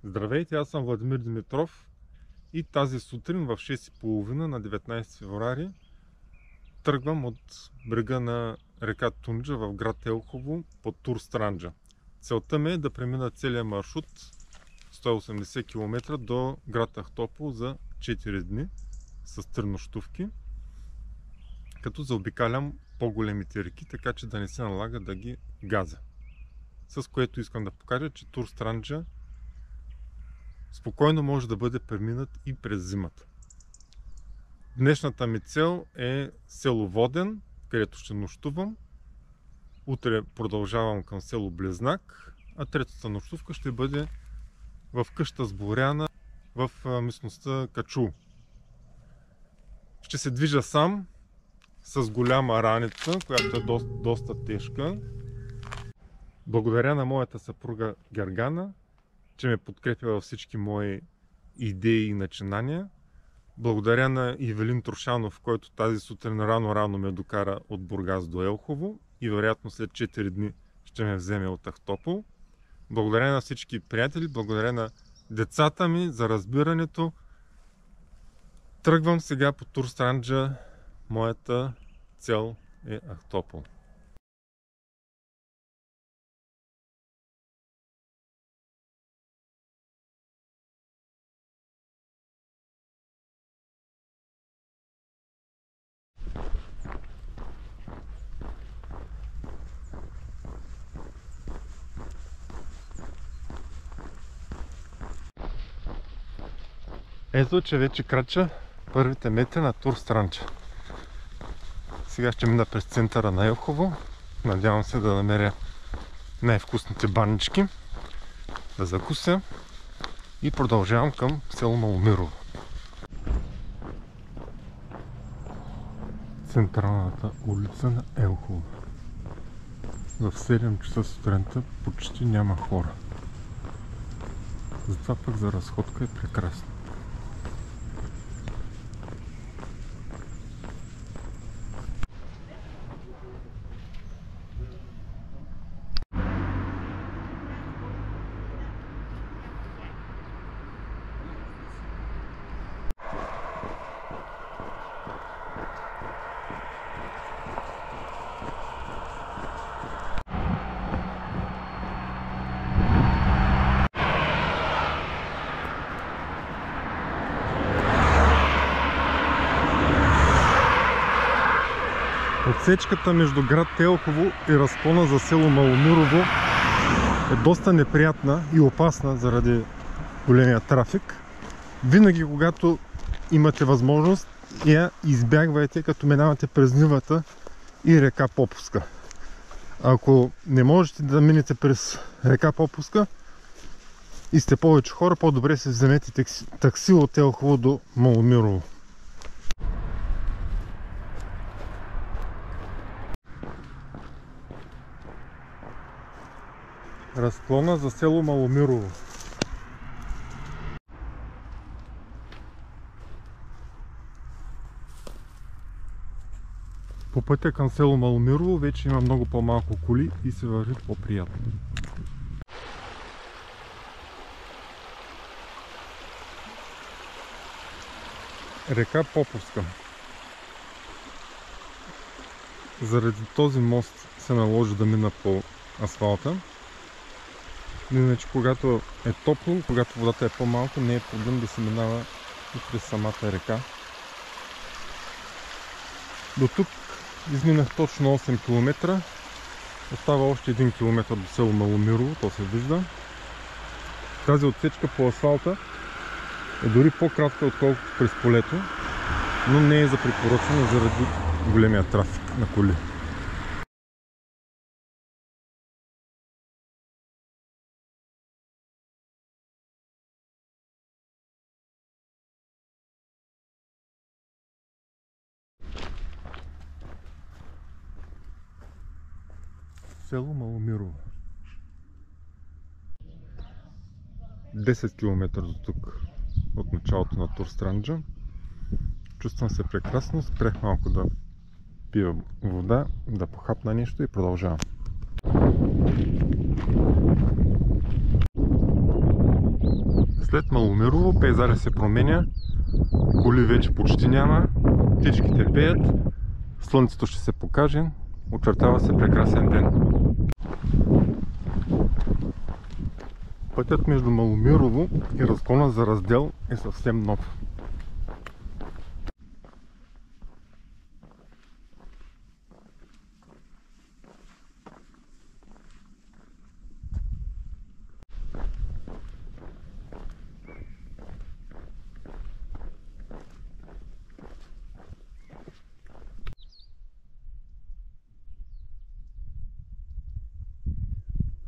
Здравейте, аз съм Владимир Димитров и тази сутрин в 6:30 на 19 февруари тръгвам от брега на река Тунджа в град Елхово по Тур Странджа. Целта ми е да премина целия маршрут 180 км до град Ахтопол за 4 дни с 3 нощувки, като заобикалям по-големите реки, така че да не се налага да ги газя. С което искам да покажа, че Тур Странджа спокойно може да бъде преминат и през зимата. Днешната ми цел е село Воден, където ще нощувам. Утре продължавам към село Близнак, а третата нощувка ще бъде в къща с Боряна в местността Качул. Ще се движа сам с голяма раница, която е доста тежка. Благодаря на моята съпруга Гергана, че ме подкрепя във всички мои идеи и начинания. Благодаря на Ивелин Трошанов, който тази сутрин рано ме докара от Бургас до Елхово и вероятно след 4 дни ще ме вземе от Ахтопол. Благодаря на всички приятели, благодаря на децата ми за разбирането. Тръгвам сега по Тур Странджа. Моята цел е Ахтопол. Ето, че вече крача първите метри на Тур Странджа. Сега ще мина през центъра на Елхово. Надявам се да намеря най-вкусните банички, да закуся и продължавам към село Маломирово. Централната улица на Елхово. В 7 часа сутринта почти няма хора. Затова пък за разходка е прекрасно. Отсечката между град Елхово и разклона за село Маломирово е доста неприятна и опасна заради големия трафик. Винаги, когато имате възможност, я избягвайте, като минавате през нивата и река Попуска. Ако не можете да минете през река Попуска и сте повече хора, по-добре се вземете такси от Елхово до Маломирово. Разклона за село Маломирово. По пътя към село Маломирово вече има много по-малко коли и се върви по-приятно. Река Попуска. Заради този мост се наложи да мина по асфалта. Иначе, когато е топло, когато водата е по-малко, не е проблем да се минава и през самата река. До тук изминах точно 8 км. Остава още 1 км до село Маломирово, то се вижда. Тази отсечка по асфалта е дори по-кратка, отколкото през полето, но не е за препоръчване заради големия трафик на коли. Село Маломирово. 10 км до тук от началото на Тур Странджа. Чувствам се прекрасно, спрях малко да пия вода, да похапна нещо и продължавам. След Маломирово пейзажът се променя, коли вече почти няма, птичките пеят, слънцето ще се покаже, очертава се прекрасен ден. Пътят между Маломирово и разклона за Раздел е съвсем нов.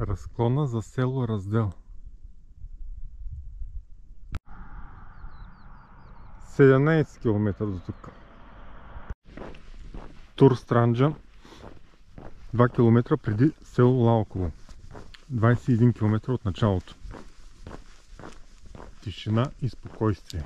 Разклона за село Раздел. 17 км до тук. Тур Странджа 2 км преди село Лалково. 21 км от началото. Тишина и спокойствие.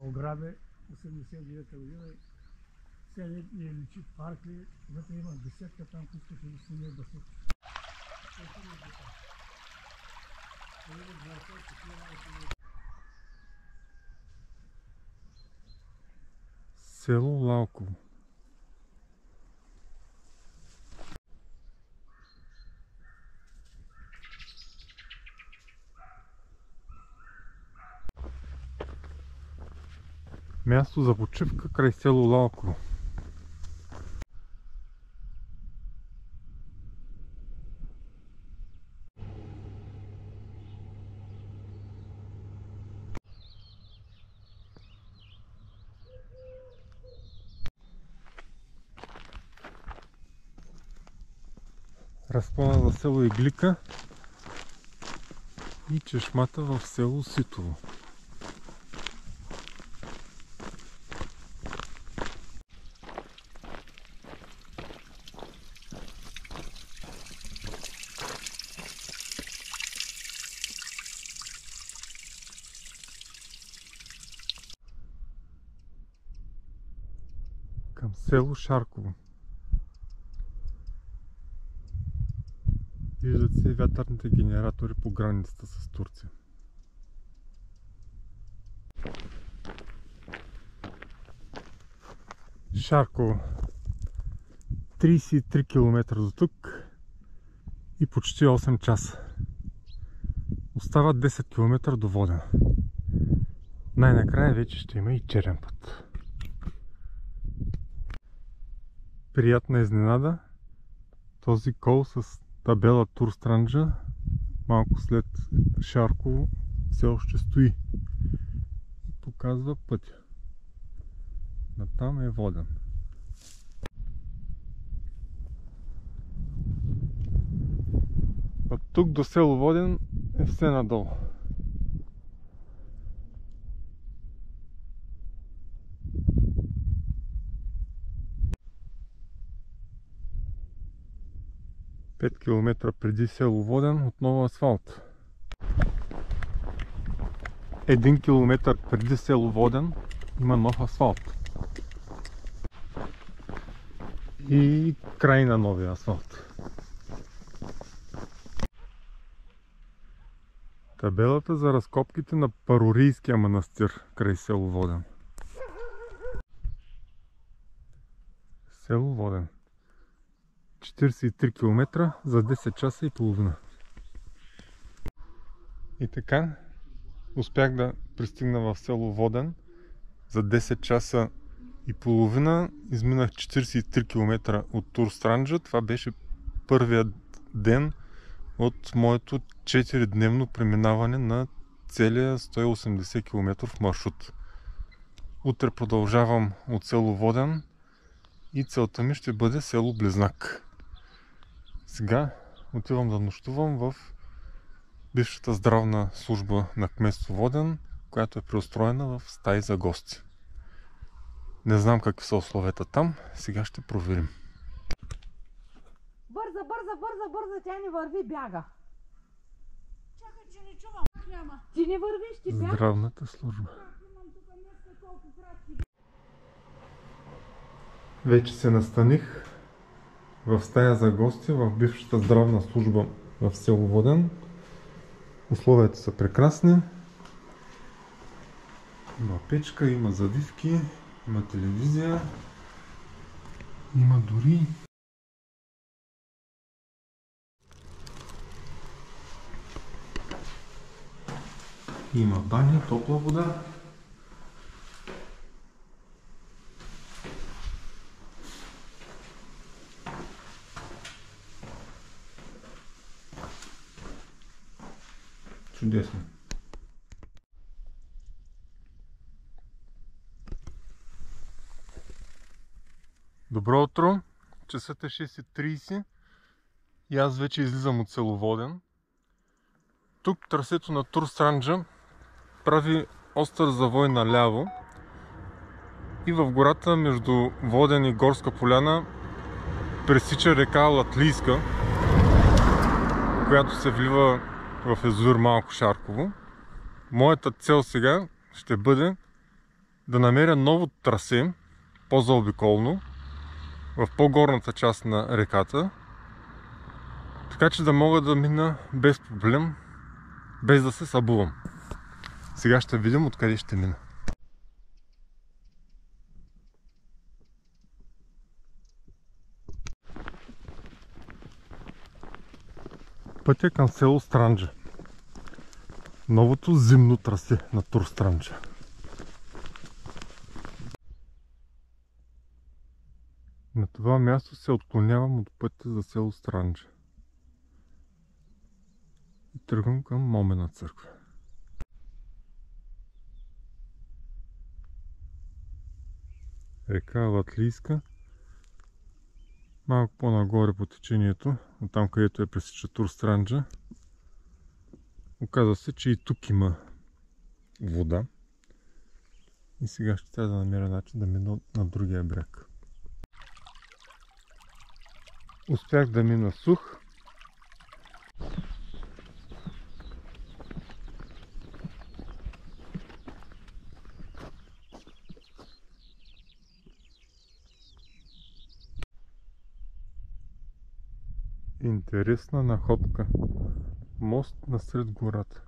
Ограде 89-та година, селе ли личи, парк ли, вътре има беседка там, които ще ги снимат да се... Село Лалково. Място за почивка край село Лалково. Разклона за село Иглика и чешмата в село Ситово. Към село Шарково. Виждат се вятърните генератори по границата с Турция. Шарково. 33 км до тук и почти 8 часа. Остават 10 км до Воден. Най-накрая вече ще има и черен път. Приятна изненада. Този кол с табела Тур Странджа малко след Шарково все още стои и показва пътя. Натам е Воден. От тук до село Воден е все надолу. Пет километра преди село Воден отново асфалт. 1 километър преди село Воден има нов асфалт. И край на новия асфалт. Табелата за разкопките на Парорийския манастир край село Воден. Село Воден. 43 км за 10 часа и половина. И така, успях да пристигна в село Воден за 10 часа и половина. Изминах 43 км от Тур Странджа. Това беше първият ден от моето 4-дневно преминаване на целия 180 км маршрут. Утре продължавам от село Воден и целта ми ще бъде село Близнак. Сега отивам да нощувам в бившата здравна служба на кметство Воден, която е преустроена в стаи за гости. Не знам какви са условията там, сега ще проверим. Бърза, тя не върви, бяга. Чакай, че не чувам. Няма. Ти не вървиш, ти бяга. Здравната служба. Вече се настаних в стая за гости в бившата здравна служба в село Воден. Условията са прекрасни. Има печка, има завивки, има телевизия, има дори има баня, топла вода. Чудесно. Добро утро! Часът е 6:30 и аз вече излизам от село Воден. Тук трасето на Турстранджа прави остър завой наляво и в гората между Воден и Горска поляна пресича река Латлийска, която се влива в язовир Малко Шарково. Моята цел сега ще бъде да намеря ново трасе, по-заобиколно, в по-горната част на реката, така че да мога да мина без проблем, без да се събувам. Сега ще видим откъде ще мина. Пътя към село Странджа. Новото зимно трасе на Турстранджа. На това място се отклонявам от пътя за село Странджа. И тръгвам към Момена църква. Река Латлийска. Малко по-нагоре по течението, от там където е пресича Турстранджа. Оказва се, че и тук има вода. И сега ще трябва да намеря начин да мина на другия бряг. Успях да мина сух. Интересна находка. Мост насред гората.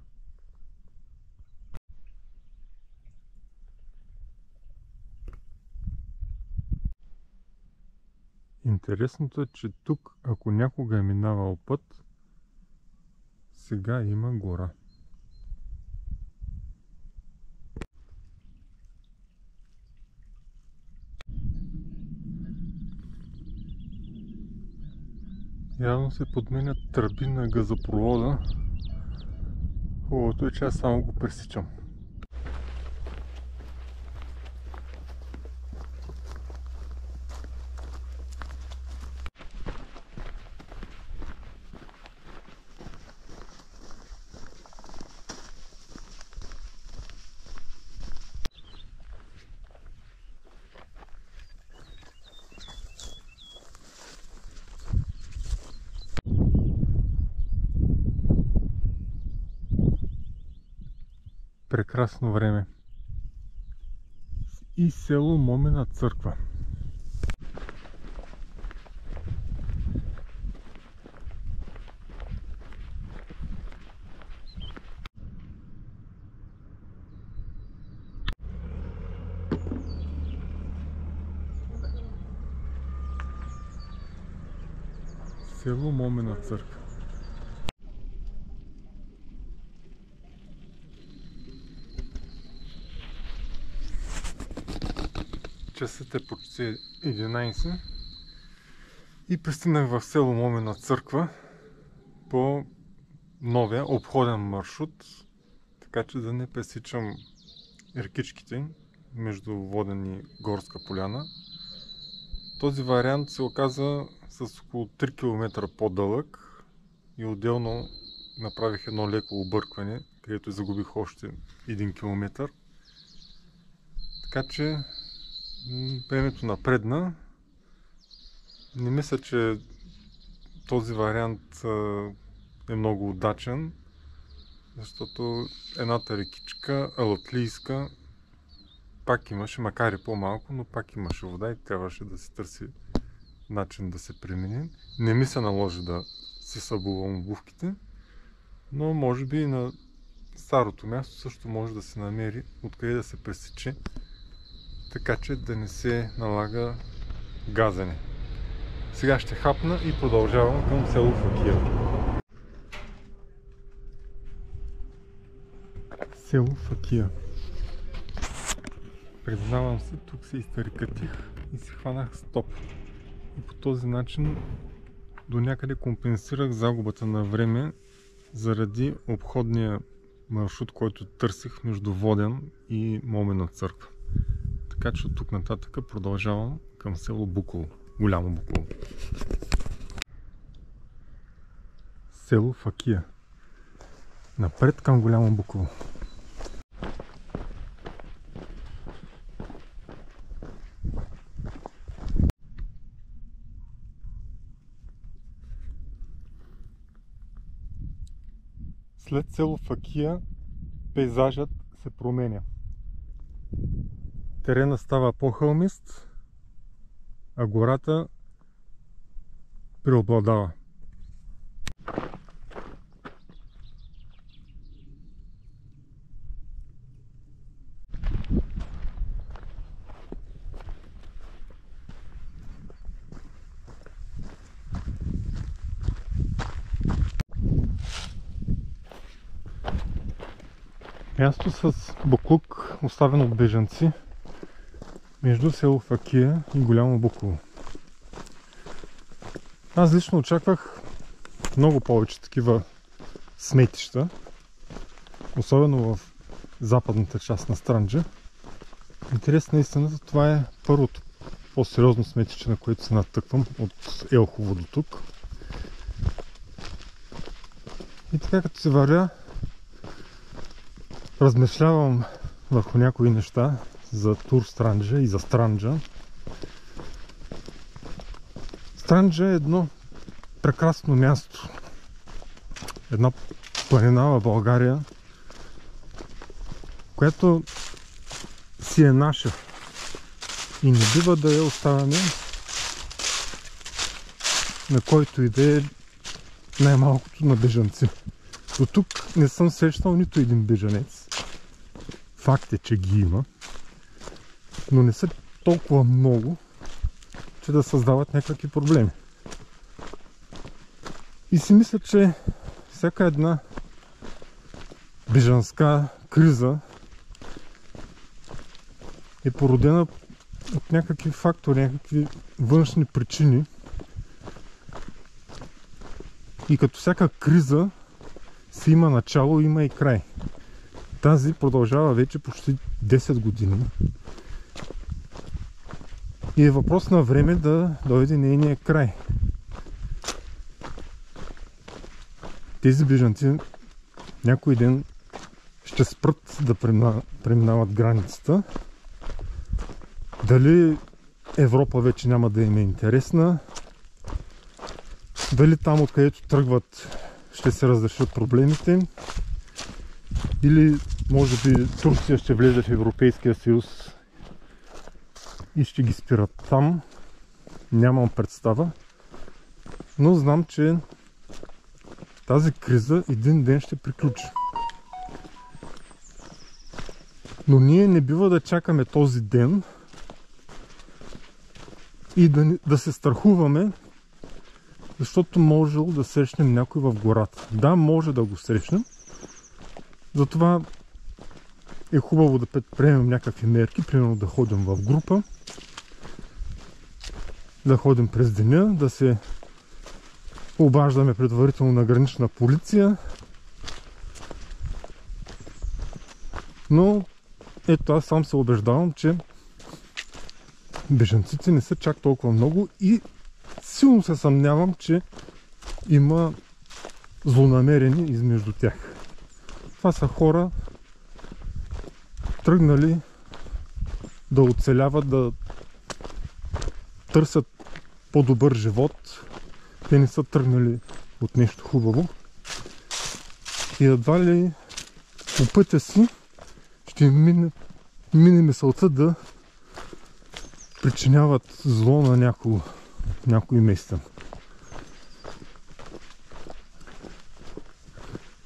Интересното е, че тук, ако някога е минавал път, сега има гора. Явно се подменят тръби на газопровода. Хубавото е, че аз само го пресичам. Прекрасно време. И село Момена църква. Село Момена църква. Часът е почти 11 и пристигнах в село Момена църква по новия обходен маршрут, така че да не пресичам рекичките между Воден и Горска поляна, Този вариант се оказа с около 3 км по-дълъг и отделно направих едно леко объркване, където загубих още 1 км. Така че времето напредна. Не мисля, че този вариант е много удачен, защото едната рекичка, Алатлийска, пак имаше, макар и по-малко, но пак имаше вода и трябваше да се търси начин да се премине. Не ми се наложи да си събувам обувките, но може би и на старото място също може да се намери откъде да се пресече, така че да не се налага газене. Сега ще хапна и продължавам към село Факия. Село Факия. Признавам се, тук се изтъркатих и си хванах стоп. И по този начин до някъде компенсирах загубата на време заради обходния маршрут, който търсих между Воден и Момена църква. Така че от тук нататък продължавам към село Буково. Голямо Буково. Село Факия. Напред към Голямо Буково. След село Факия пейзажът се променя. Теренът става по-хълмист, а гората преобладава. Място с буклук, оставено от бежанци, между село Факия и Голямо Буково. Аз лично очаквах много повече такива сметища, особено в западната част на Странджа. Интересна истината, това е първото по-сериозно сметище, на което се натъквам от Елхово до тук. И така, като се вървя, размишлявам върху някои неща за Тур Странджа и за Странджа. Странджа е едно прекрасно място. Една планина в България, която си е наша и не бива да я оставяме на който и да е, най-малкото на бежанци. До тук не съм срещал нито един бежанец. Факт е, че ги има, но не са толкова много, че да създават някакви проблеми. И си мисля, че всяка една бежанска криза е породена от някакви фактори, някакви външни причини. И като всяка криза си има начало, има и край. Тази продължава вече почти 10 години. И е въпрос на време да дойде нейния край. Тези бежанци някой ден ще спрат да преминават границата. Дали Европа вече няма да им е интересна, дали там, откъдето тръгват, ще се разрешат проблемите, или може би Турция ще влезе в Европейския съюз и ще ги спират там. Нямам представа, но знам, че тази криза един ден ще приключи. Но ние не бива да чакаме този ден и да се страхуваме, защото може да срещнем някой в гората. Да, може да го срещнем. Затова е хубаво да предприемем някакви мерки, примерно да ходим в група, да ходим през деня, да се обаждаме предварително на гранична полиция. Но ето аз сам се убеждавам, че бежанците не са чак толкова много и силно се съмнявам, че има злонамерени измежду тях. Това са хора, тръгнали да оцеляват, да търсят по-добър живот. Те не са тръгнали от нещо хубаво. И едва ли по пътя си ще мине мисълта да причиняват зло на някой местен.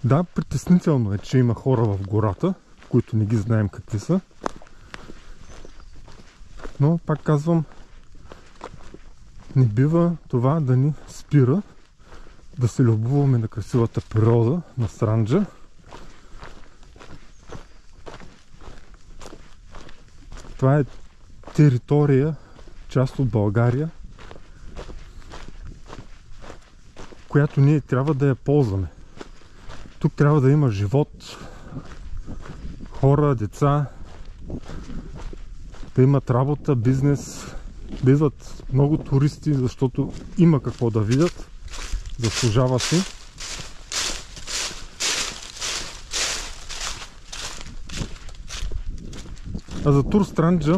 Да, притеснително е, че има хора в гората, които не ги знаем какви са. Но, пак казвам, не бива това да ни спира да се любоваме на красивата природа на Странджа. Това е територия, част от България, която ние трябва да я ползваме. Тук трябва да има живот, хора, деца, да имат работа, бизнес, да идват много туристи, защото има какво да видят, заслужава си. А за тур Странджа,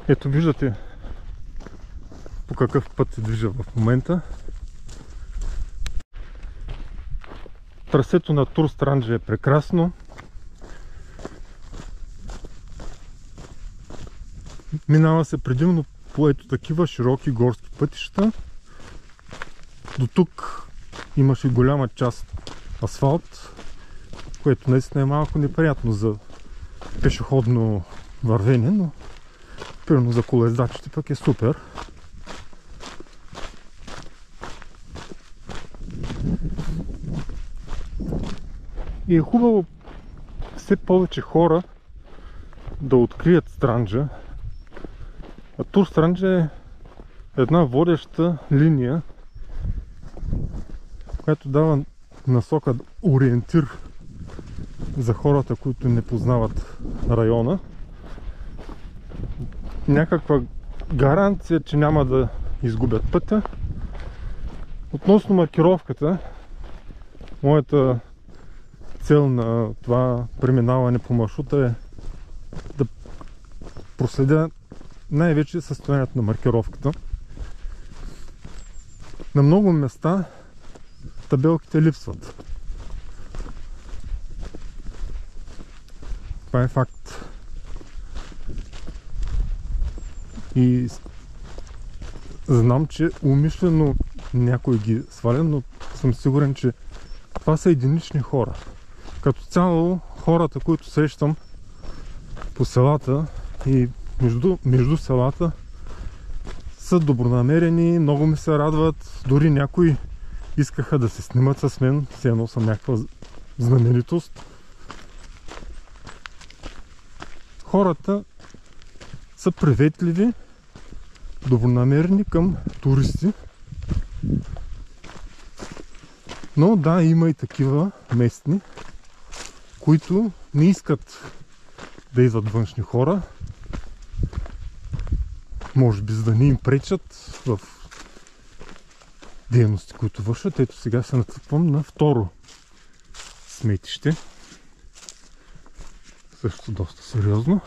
ето виждате по какъв път се движа в момента. Трасето на тур Странджа е прекрасно. Минава се предимно по ето такива широки горски пътища. До тук имаше голяма част асфалт, което наистина е малко неприятно за пешеходно вървение, но примерно за колездачите пък е супер. И е хубаво все повече хора да открият Странджа. А тур Странджа е една водеща линия, която дава насока, ориентир за хората, които не познават района. Някаква гаранция, че няма да изгубят пътя. Относно маркировката, моята цел на това преминаване по маршрута е да проследя най-вече състоянието на маркировката. На много места табелките липсват. Това е факт. И знам, че умишлено някой ги сваля, но съм сигурен, че това са единични хора. Като цяло хората, които срещам по селата и между селата, са добронамерени, много ми се радват. Дори някои искаха да се снимат с мен, все едно съм някаква знаменитост. Хората са приветливи, добронамерени към туристи. Но да, има и такива местни, които не искат да идват външни хора. Може би за да не им пречат в дейности, които вършат. Ето сега се натъквам на второ сметище. Също доста сериозно.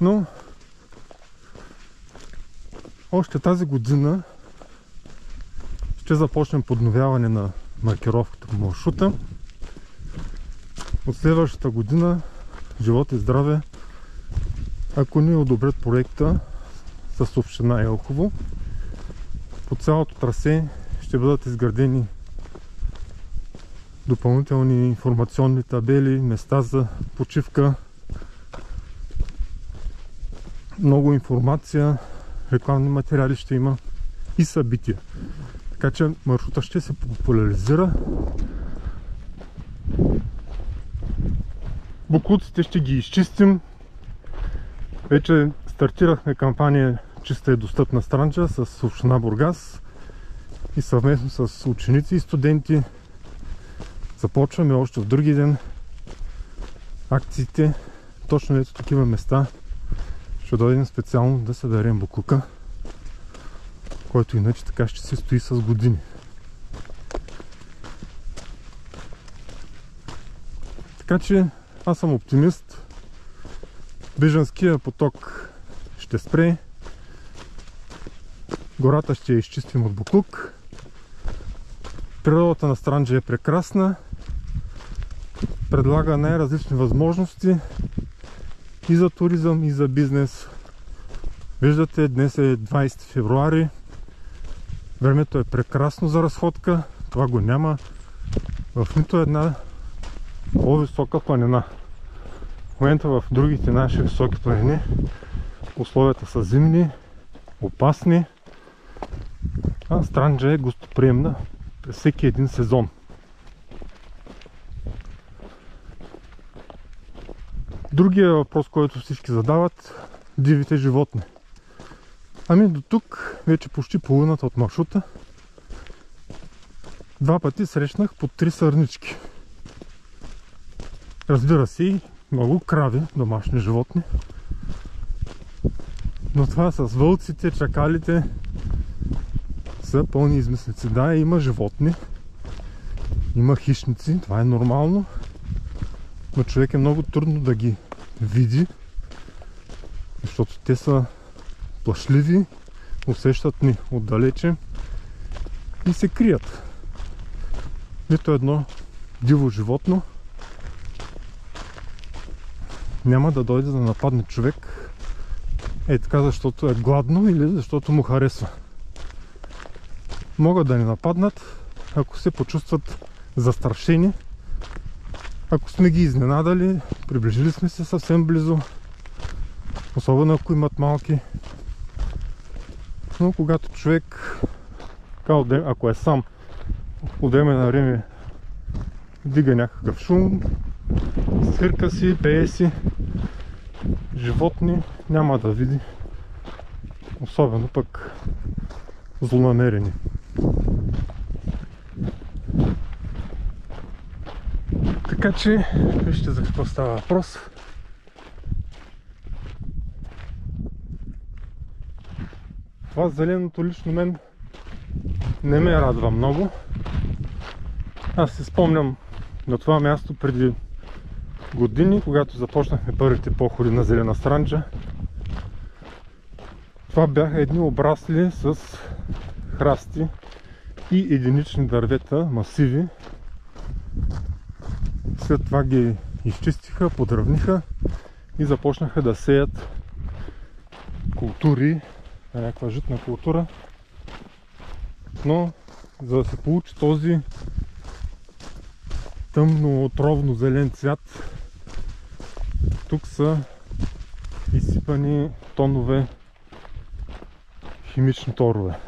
Но още тази година ще започнем подновяване на маркировката по маршрута. От следващата година, живот и здраве, ако ни одобрят проекта с община Елхово, по цялото трасе ще бъдат изградени допълнителни информационни табели, места за почивка, много информация, рекламни материали ще има и събития. Така че маршрута ще се популяризира. Боклуците ще ги изчистим. Вече стартирахме кампания Чиста и достъпна Странджа с община Бургас и съвместно с ученици и студенти започваме още в други ден акциите, точно ето такива места ще дойдем специално да съберем боклука, който иначе така ще се стои с години. Така че аз съм оптимист. Бежанския поток ще спре. Гората ще я изчистим от боклук. Природата на Странджа е прекрасна. Предлага най-различни възможности и за туризъм, и за бизнес. Виждате, днес е 20 февруари. Времето е прекрасно за разходка. Това го няма в нито една по-висока планина. В момента в другите наши високи планини условията са зимни, опасни, а Странджа е гостоприемна през всеки един сезон. Другия въпрос, който всички задават, дивите животни. Ами до тук вече почти половината от маршрута. 2 пъти срещнах по 3 сърнички. Разбира се, и много крави, домашни животни. Но това с вълците, чакалите са пълни измислици. Да, има животни, има хищници, това е нормално. Но човек е много трудно да ги види, защото те са плашливи, усещат ни отдалече и се крият. Нито едно диво животно няма да дойде да нападне човек така, защото е гладно или защото му харесва. Могат да ни нападнат, ако се почувстват застрашени, ако сме ги изненадали, приближили сме се съвсем близо, особено ако имат малки. Но когато човек, ако е сам, от време на време дига някакъв шум, свирка си, пее си, животни няма да види, особено пък злонамерени. Така че, вижте за какво става въпрос. Това зеленото лично мен не ме радва много. Аз си спомням на това място преди години, когато започнахме първите походи на Зелена Странджа. Това бяха едни обрасли с храсти и единични дървета, масиви. След това ги изчистиха, подравниха и започнаха да сеят култури, някаква житна култура. Но за да се получи този тъмно отровно зелен цвят, тук са изсипани тонове химични торове.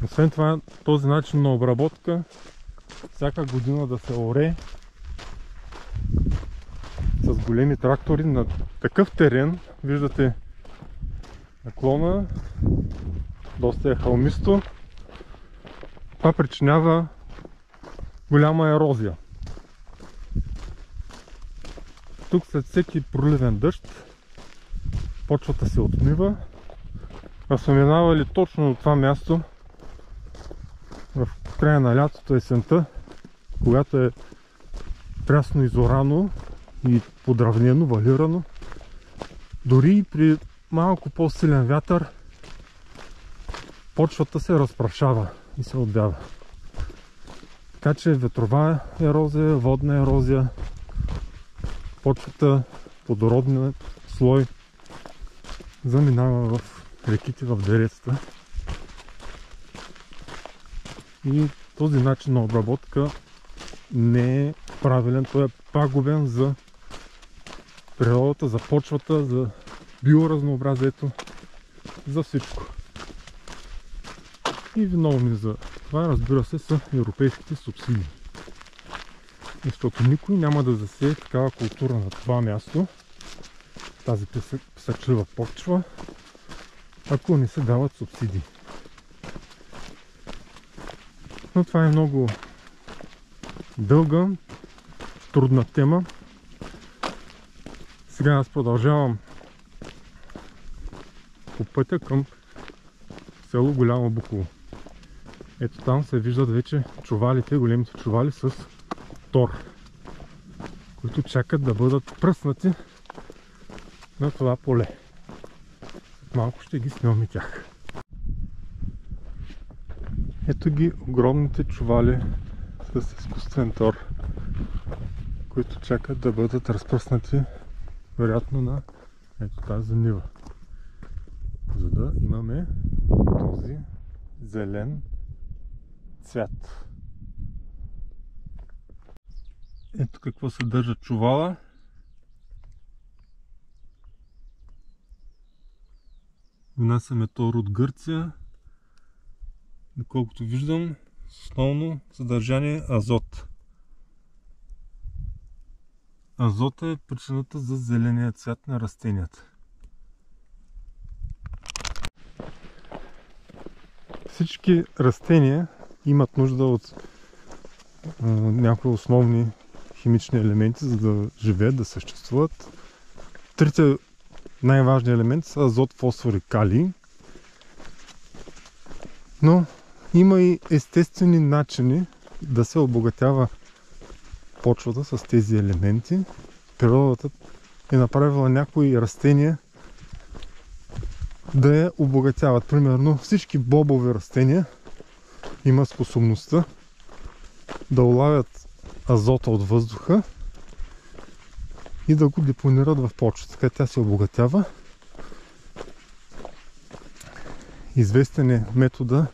Освен това, този начин на обработка всяка година да се оре с големи трактори на такъв терен. Виждате наклона, доста е хълмисто. Това причинява голяма ерозия. Тук след всеки проливен дъжд почвата се отмива. А сме минавали точно от това място в края на лятото, есента, когато е прясно изорано и подравнено, валирано. Дори и при малко по-силен вятър почвата се разпрашава и се отбява. Така че ветрова ерозия, водна ерозия, почвата, плодородният слой заминава в реките, в дерецата. И този начин на обработка не е правилен, той е пагубен за природата, за почвата, за биоразнообразието, за всичко. И виновни за това, разбира се, са европейските субсидии. Защото никой няма да засее такава култура на това място, тази песъчлива почва, ако не се дават субсидии. Но това е много дълга трудна тема. Сега аз продължавам по пътя към село Голямо Буково. Ето там се виждат вече чувалите, големите чували с тор, които чакат да бъдат пръснати на това поле. Малко ще ги снимам и тях. Ето ги огромните чували с изкуствен тор, които чакат да бъдат разпръснати вероятно на ето тази нива, за да имаме този зелен цвят. Ето какво съдържа чувала. Внасяме тор от Гърция. Доколкото виждам, основно съдържание азот. Азот е причината за зеления цвят на растенията. Всички растения имат нужда от някои основни химични елементи, за да живеят, да съществуват. Трите най-важни елементи са азот, фосфор и калий. Но има и естествени начини да се обогатява почвата с тези елементи. Природата е направила някои растения да я обогатяват. Примерно всички бобови растения имат способността да улавят азота от въздуха и да го депонират в почвата. Така тя се обогатява. Известен е метода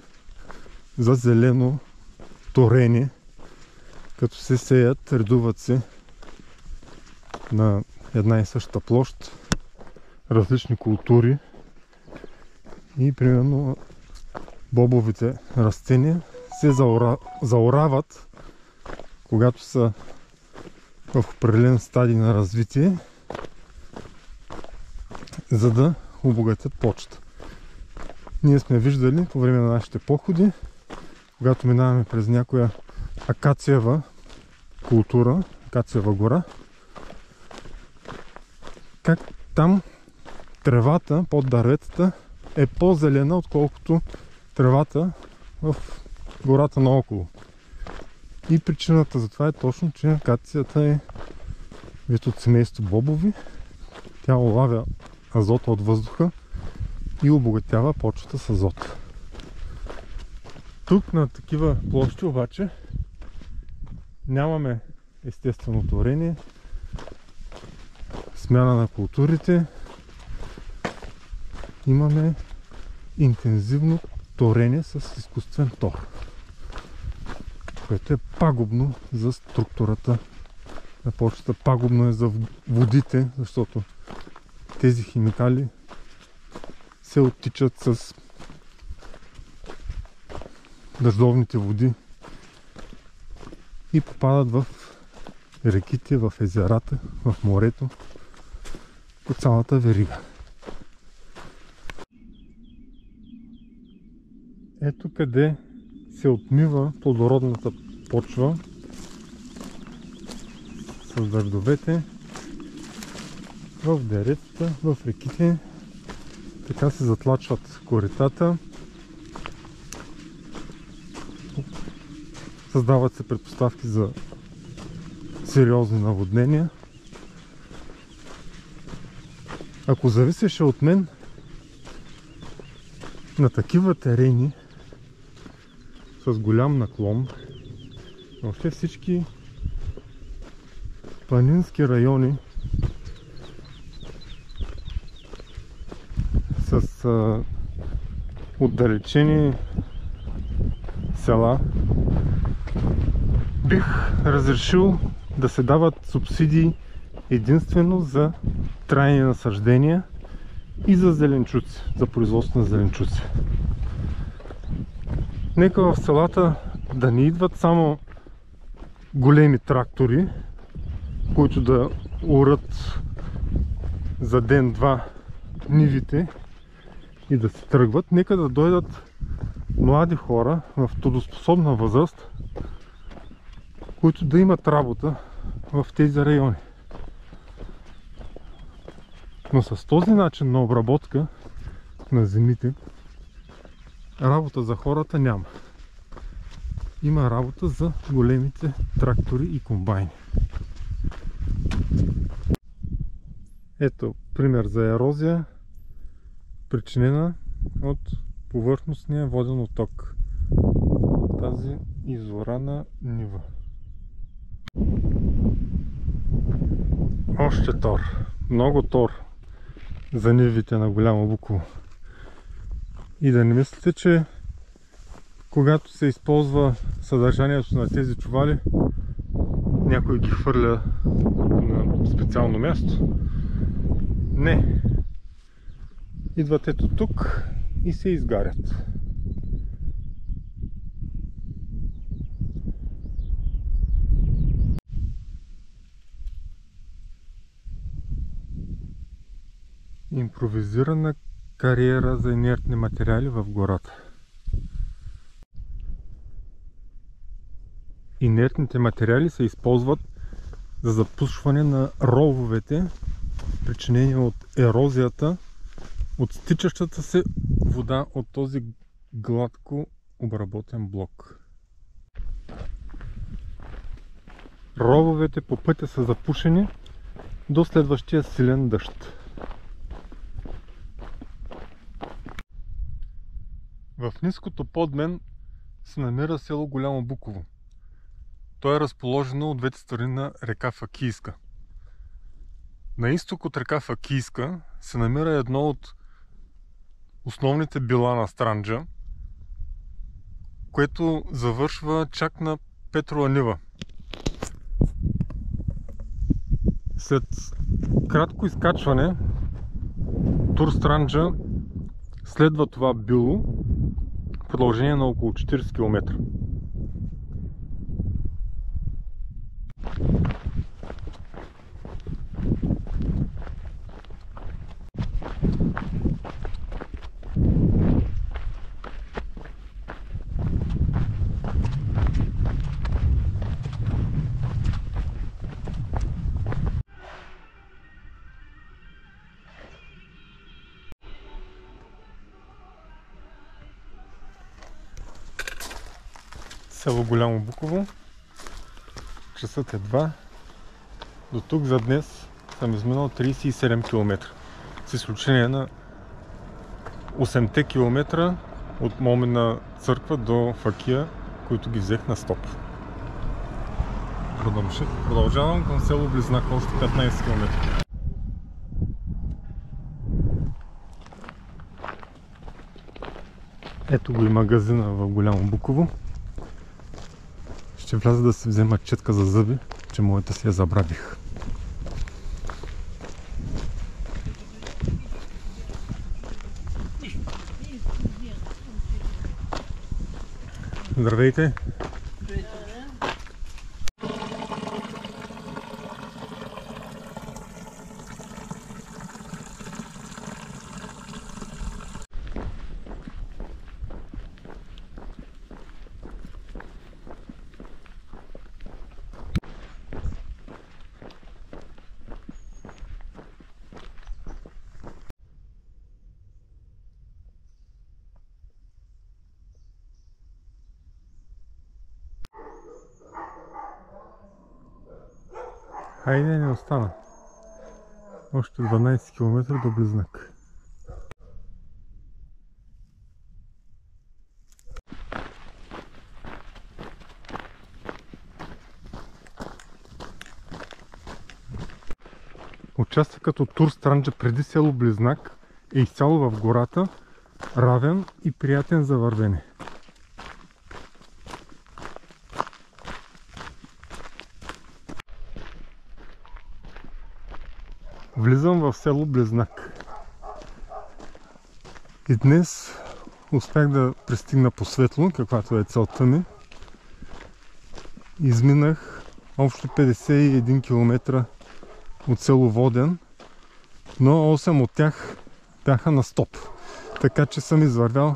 за зелено торение, като се сеят, редуват се на една и съща площ различни култури и примерно бобовите растения се заорават, когато са в определен стадий на развитие, за да обогатят почвата. Ние сме виждали по време на нашите походи, когато минаваме през някоя акациева култура, акациева гора, как там тревата под дърветата е по-зелена, отколкото тревата в гората наоколо. И причината за това е точно, че акацията е вид от семейство бобови. Тя улавя азота от въздуха и обогатява почвата с азот. Тук на такива площи обаче нямаме естествено торение, смяна на културите, имаме интензивно торение с изкуствен тор, което е пагубно за структурата на почвата, пагубно е за водите, защото тези химикали се оттичат с дъждовните води и попадат в реките, в езерата, в морето, по цялата верига. Ето къде се отмива плодородната почва с дъждовете, в деретата, в реките. Така се затлачват коритата. Създават се предпоставки за сериозни наводнения. Ако зависеше от мен, на такива терени с голям наклон, въобще всички планински райони с отдалечени села, бих разрешил да се дават субсидии единствено за трайни насаждения и за зеленчуци, за производство на зеленчуци. Нека в селата да не идват само големи трактори, които да орат за ден-два нивите и да се тръгват. Нека да дойдат млади хора в трудоспособна възраст, които да имат работа в тези райони. Но с този начин на обработка на земите работа за хората няма. Има работа за големите трактори и комбайни. Ето пример за ерозия, причинена от повърхностния воден отток. Тази изорана нива. Още тор. Много тор за нивите на Голямо Буково. И да не мислите, че когато се използва съдържанието на тези чували, някой ги хвърля на специално място. Не. Идват ето тук и се изгарят. Импровизирана кариера за инертни материали в гората. Инертните материали се използват за запушване на рововете, причинени от ерозията, от стичащата се вода от този гладко обработен блок. Рововете по пътя са запушени до следващия силен дъжд. В ниското под мен се намира село Голямо Буково. То е разположено от двете страни на река Факийска. На изток от река Факийска се намира едно от основните била на Странджа, което завършва чак на Петрова нива. След кратко изкачване, Тур Странджа следва това било в продължение на около 40 км. Село Голямо Буково. Часът е 2. До тук за днес съм изминал 37 км. С изключение на 8-те км от Момина църква до Факия, които ги взех на стоп. Продължавам към село Близнак, още 15 км. Ето го и магазина в Голямо Буково. Ще вляза да си взема четка за зъби, че моята си я забравих. Здравейте! Хайде, не остана. Още 12 км до Близнак. Участъкът от Тур Странджа преди село Близнак е изцяло в гората, равен и приятен за вървене. Влизам в село Близнак. И днес успях да пристигна по светло, каквато е целта ми. Изминах общо 51 км от село Воден, но 8 от тях бяха на стоп. Така че съм извървял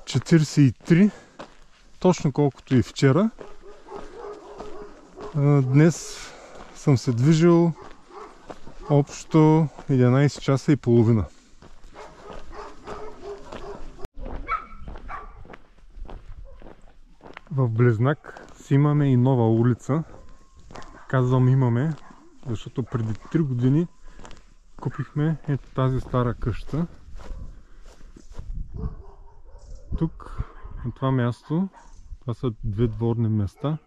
43, точно колкото и вчера. Днес съм се движил общо 11 часа и половина. В Близнак си имаме и нова улица. Казвам имаме, защото преди 3 години купихме ето тази стара къща. Тук, на това място, това са 2 дворни места.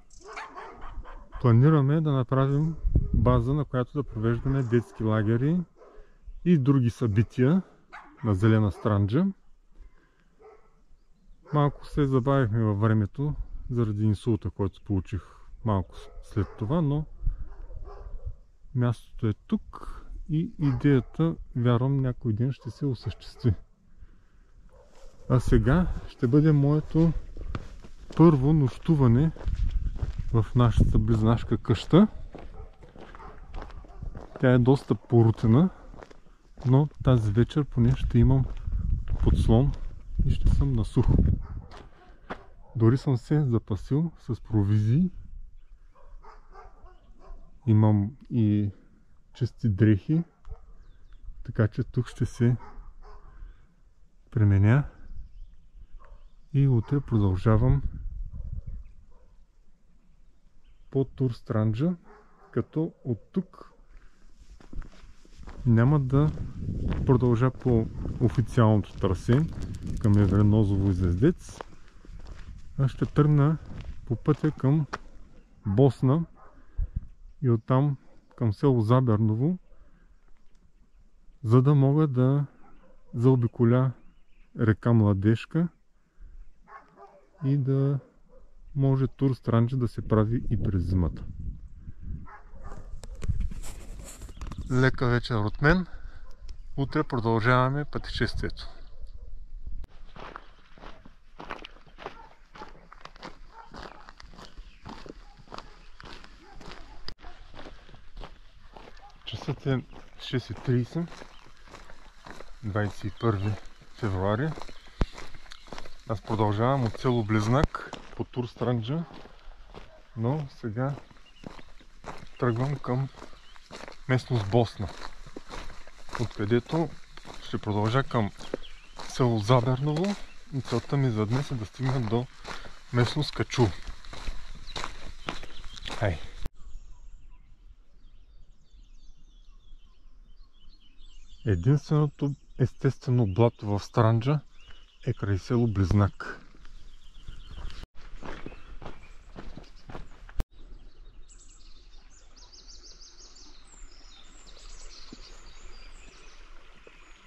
Планираме да направим база, на която да провеждаме детски лагери и други събития на Зелена Странджа. Малко се забавихме във времето заради инсулта, който получих малко след това, но мястото е тук и идеята, вярвам, някой ден ще се осъществи. А сега ще бъде моето първо нощуване в нашата близнашка къща. Тя е доста порутена, но тази вечер поне ще имам подслон и ще съм на сухо. Дори съм се запасил с провизии. Имам и чисти дрехи, така че тук ще се пременя и утре продължавам по Тур Странджа, като от тук няма да продължа по официалното трасе към Евренозово и Звездец, а ще тръгна по пътя към Босна и оттам към село Заберново, за да мога да заобиколя река Младежка и да може Тур Странджа да се прави и през зимата. Лека вечер от мен. Утре продължаваме пътешествието. Часът е 6:30, 21 февруари. Аз продължавам от село Близнак по Тур Странджа, но сега тръгвам към местност Босна, откъдето ще продължа към село Заберново и целта ми за днес е да стигна до местност Качул. Хай! Единственото естествено блато в Странджа е край село Близнак.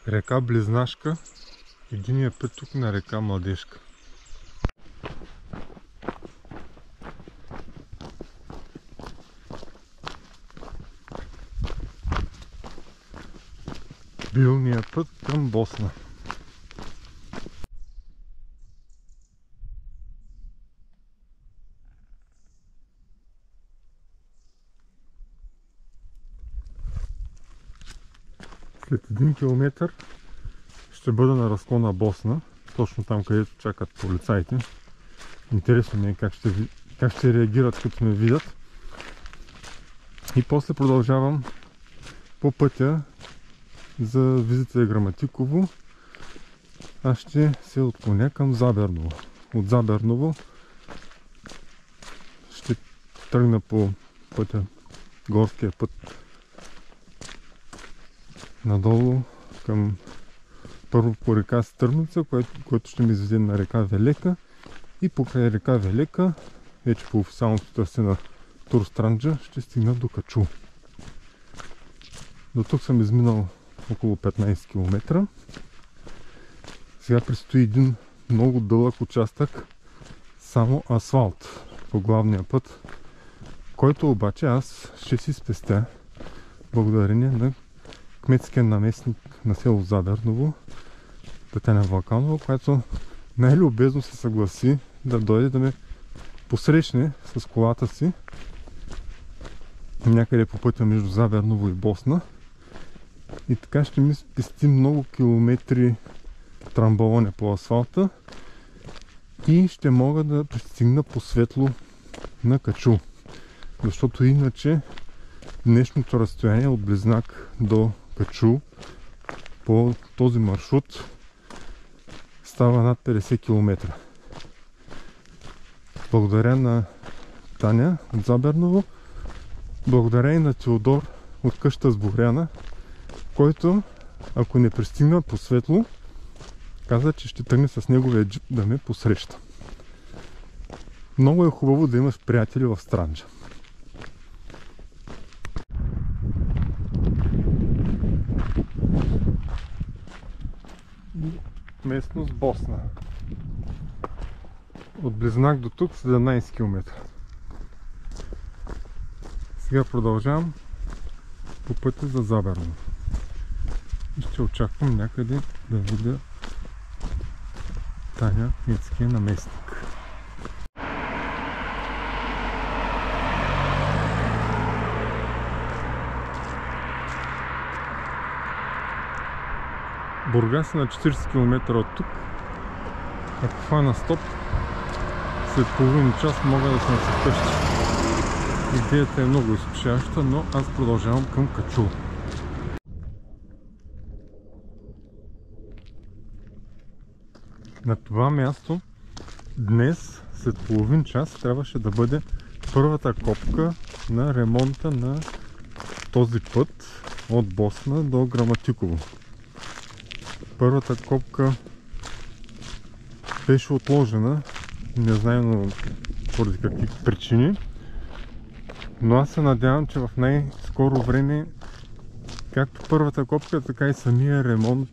Река Близнашка, единия път тук на река Младежка. Билния път към Босна. След 1 километър ще бъда на разклона Босна, точно там, където чакат полицаите. Интересно ми е как ще реагират, като ме видят. И после продължавам по пътя за Визица Граматиково. Аз ще се отклоня към Заберново. От Заберново ще тръгна по пътя, горския път надолу към първо по река Стърница, което ще ми изведе на река Велека, и покрай река Велека, вече по официалното трасе на Тур Странджа, ще стигна до Качул. До тук съм изминал около 15 км. Сега предстои един много дълъг участък, само асфалт по главния път, който обаче аз ще си спестя благодарение на кметския наместник на село Заберново, Татяна Вълканова, която най-любезно се съгласи да дойде да ме посрещне с колата си някъде по пътя между Заберново и Босна. И така ще ми спести много километри трамбоване по асфалта и ще мога да пристигна по светло на Качул. защото иначе днешното разстояние от Близнак до Качул по този маршрут става над 50 км. Благодаря на Таня от Заберново, благодаря и на Теодор от къща с Боряна, който, ако не пристигна по светло, каза, че ще тръгне с неговия джип да ме посреща. Много е хубаво да имаш приятели в Странджа. Местност Босна. От Близнак до тук 17 км. Сега продължавам по пътя за Заберново. И ще очаквам някъде да видя Таня, кметския наместник. Бургас е на 40 км от тук. Ако хвана стоп, след половин час мога да съм си вкъщи. Идеята е много изкушаваща, но аз продължавам към Качул. На това място днес, след половин час, трябваше да бъде първата копка на ремонта на този път от Босна до Граматиково. Първата копка беше отложена, незнайно поради какви причини, но аз се надявам, че в най-скоро време както първата копка, така и самия ремонт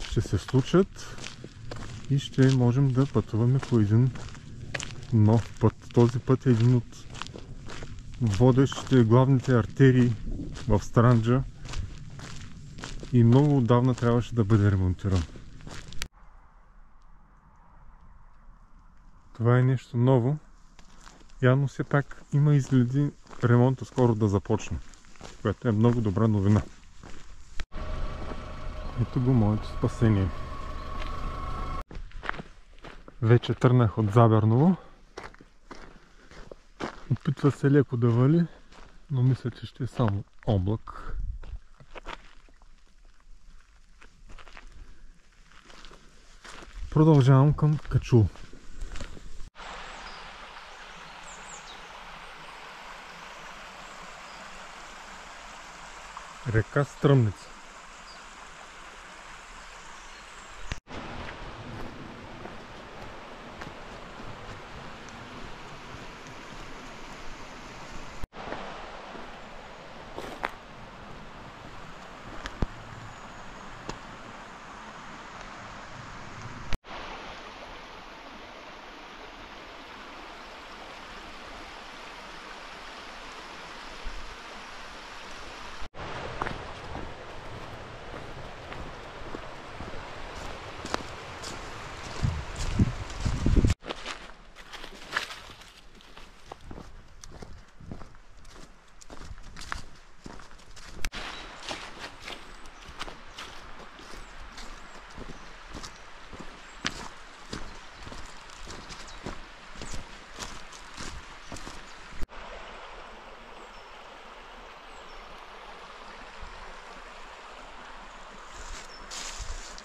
ще се случат и ще можем да пътуваме по един нов път. Този път е един от водещите главните артерии в Странджа и много отдавна трябваше да бъде ремонтиран. Това е нещо ново. Явно все пак има изгледи ремонта скоро да започне, което е много добра новина. Ето го моето спасение. Вече тръгнах от Заберново. Опитва се леко да вали, но мисля, че ще е само облак. Продължавам към Качул. Река Стръмница.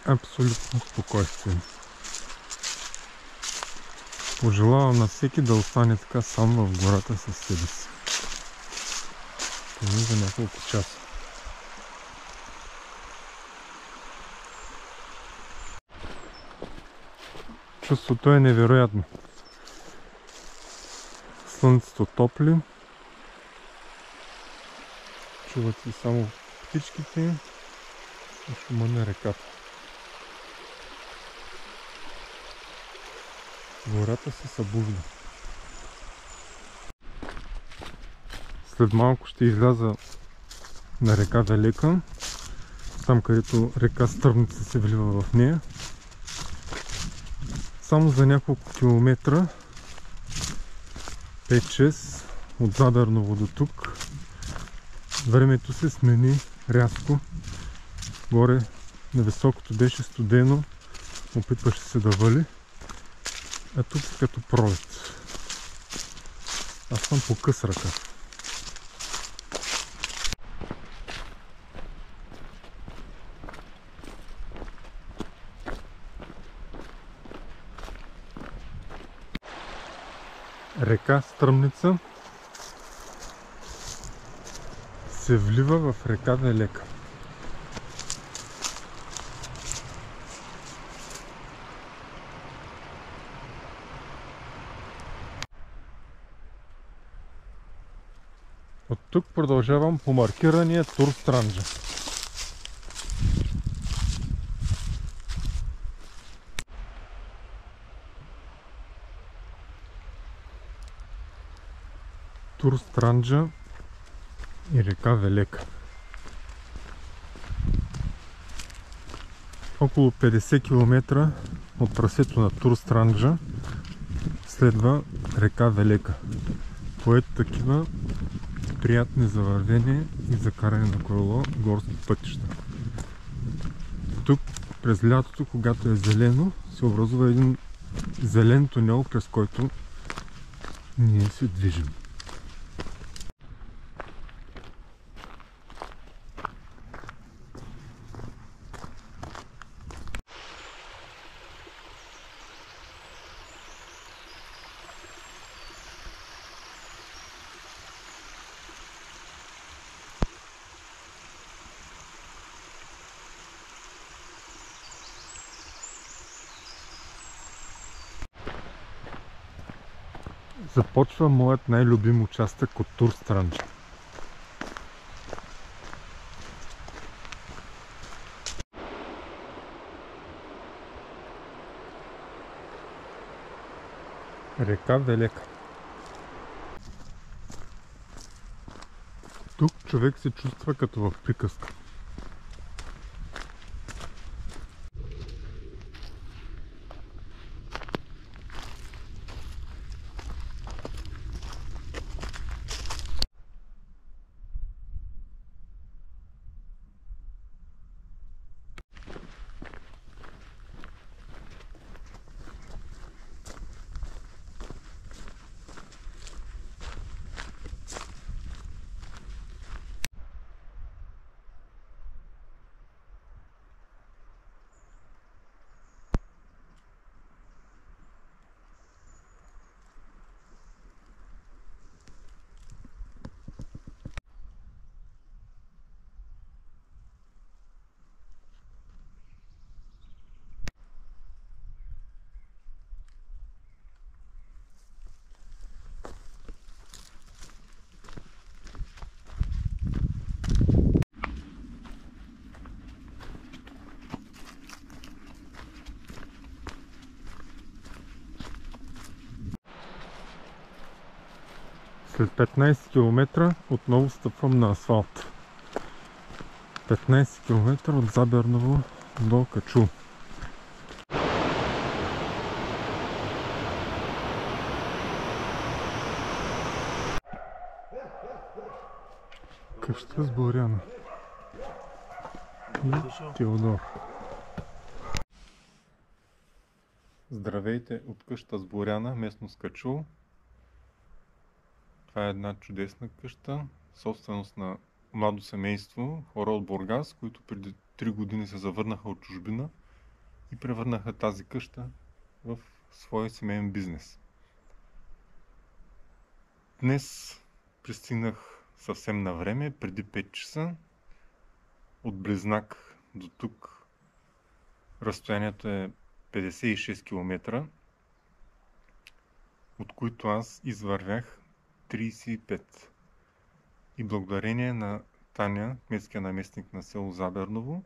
Абсолютно спокойствие. Пожелавам на всеки да остане така сам в гората със себе си. Поне за няколко часа. Чувството е невероятно. Слънцето топли. Чуват се само птичките и шума на реката. Гората се събужда. След малко ще изляза на река Велика, там където река Стръмница се влива в нея. Само за няколко километра, 5-6 от Заберново до тук, времето се смени рязко. Горе на високото беше студено, опитваше се да вали. А тук като пролет. Аз съм по къс ръка. Река Стръмница се влива в река Велека. От тук продължавам по маркирания Тур Странджа. Тур Странджа и река Велека. Около 50 км от трасето на Тур Странджа следва река Велека, поет такива приятни за вървене и за каране на колело горски пътища. Тук през лятото, когато е зелено, се образува един зелен тунел, през който ние се движим. Започва моят най-любим участък от Тур Странджа. Река Велека. Тук човек се чувства като в приказка. След 15 км отново стъпвам на асфалт. 15 км от Заберново до Качул. Къща с Боряна и Теодор. Здравейте от къща с Боряна, местност Качул. Това е една чудесна къща, собственост на младо семейство, хора от Бургас, които преди 3 години се завърнаха от чужбина и превърнаха тази къща в свой семейен бизнес. Днес пристигнах съвсем на време, преди 5 часа. От Близнак до тук разстоянието е 56 км, от които аз извървях 35. И благодарение на Таня, кметския наместник на село Заберново,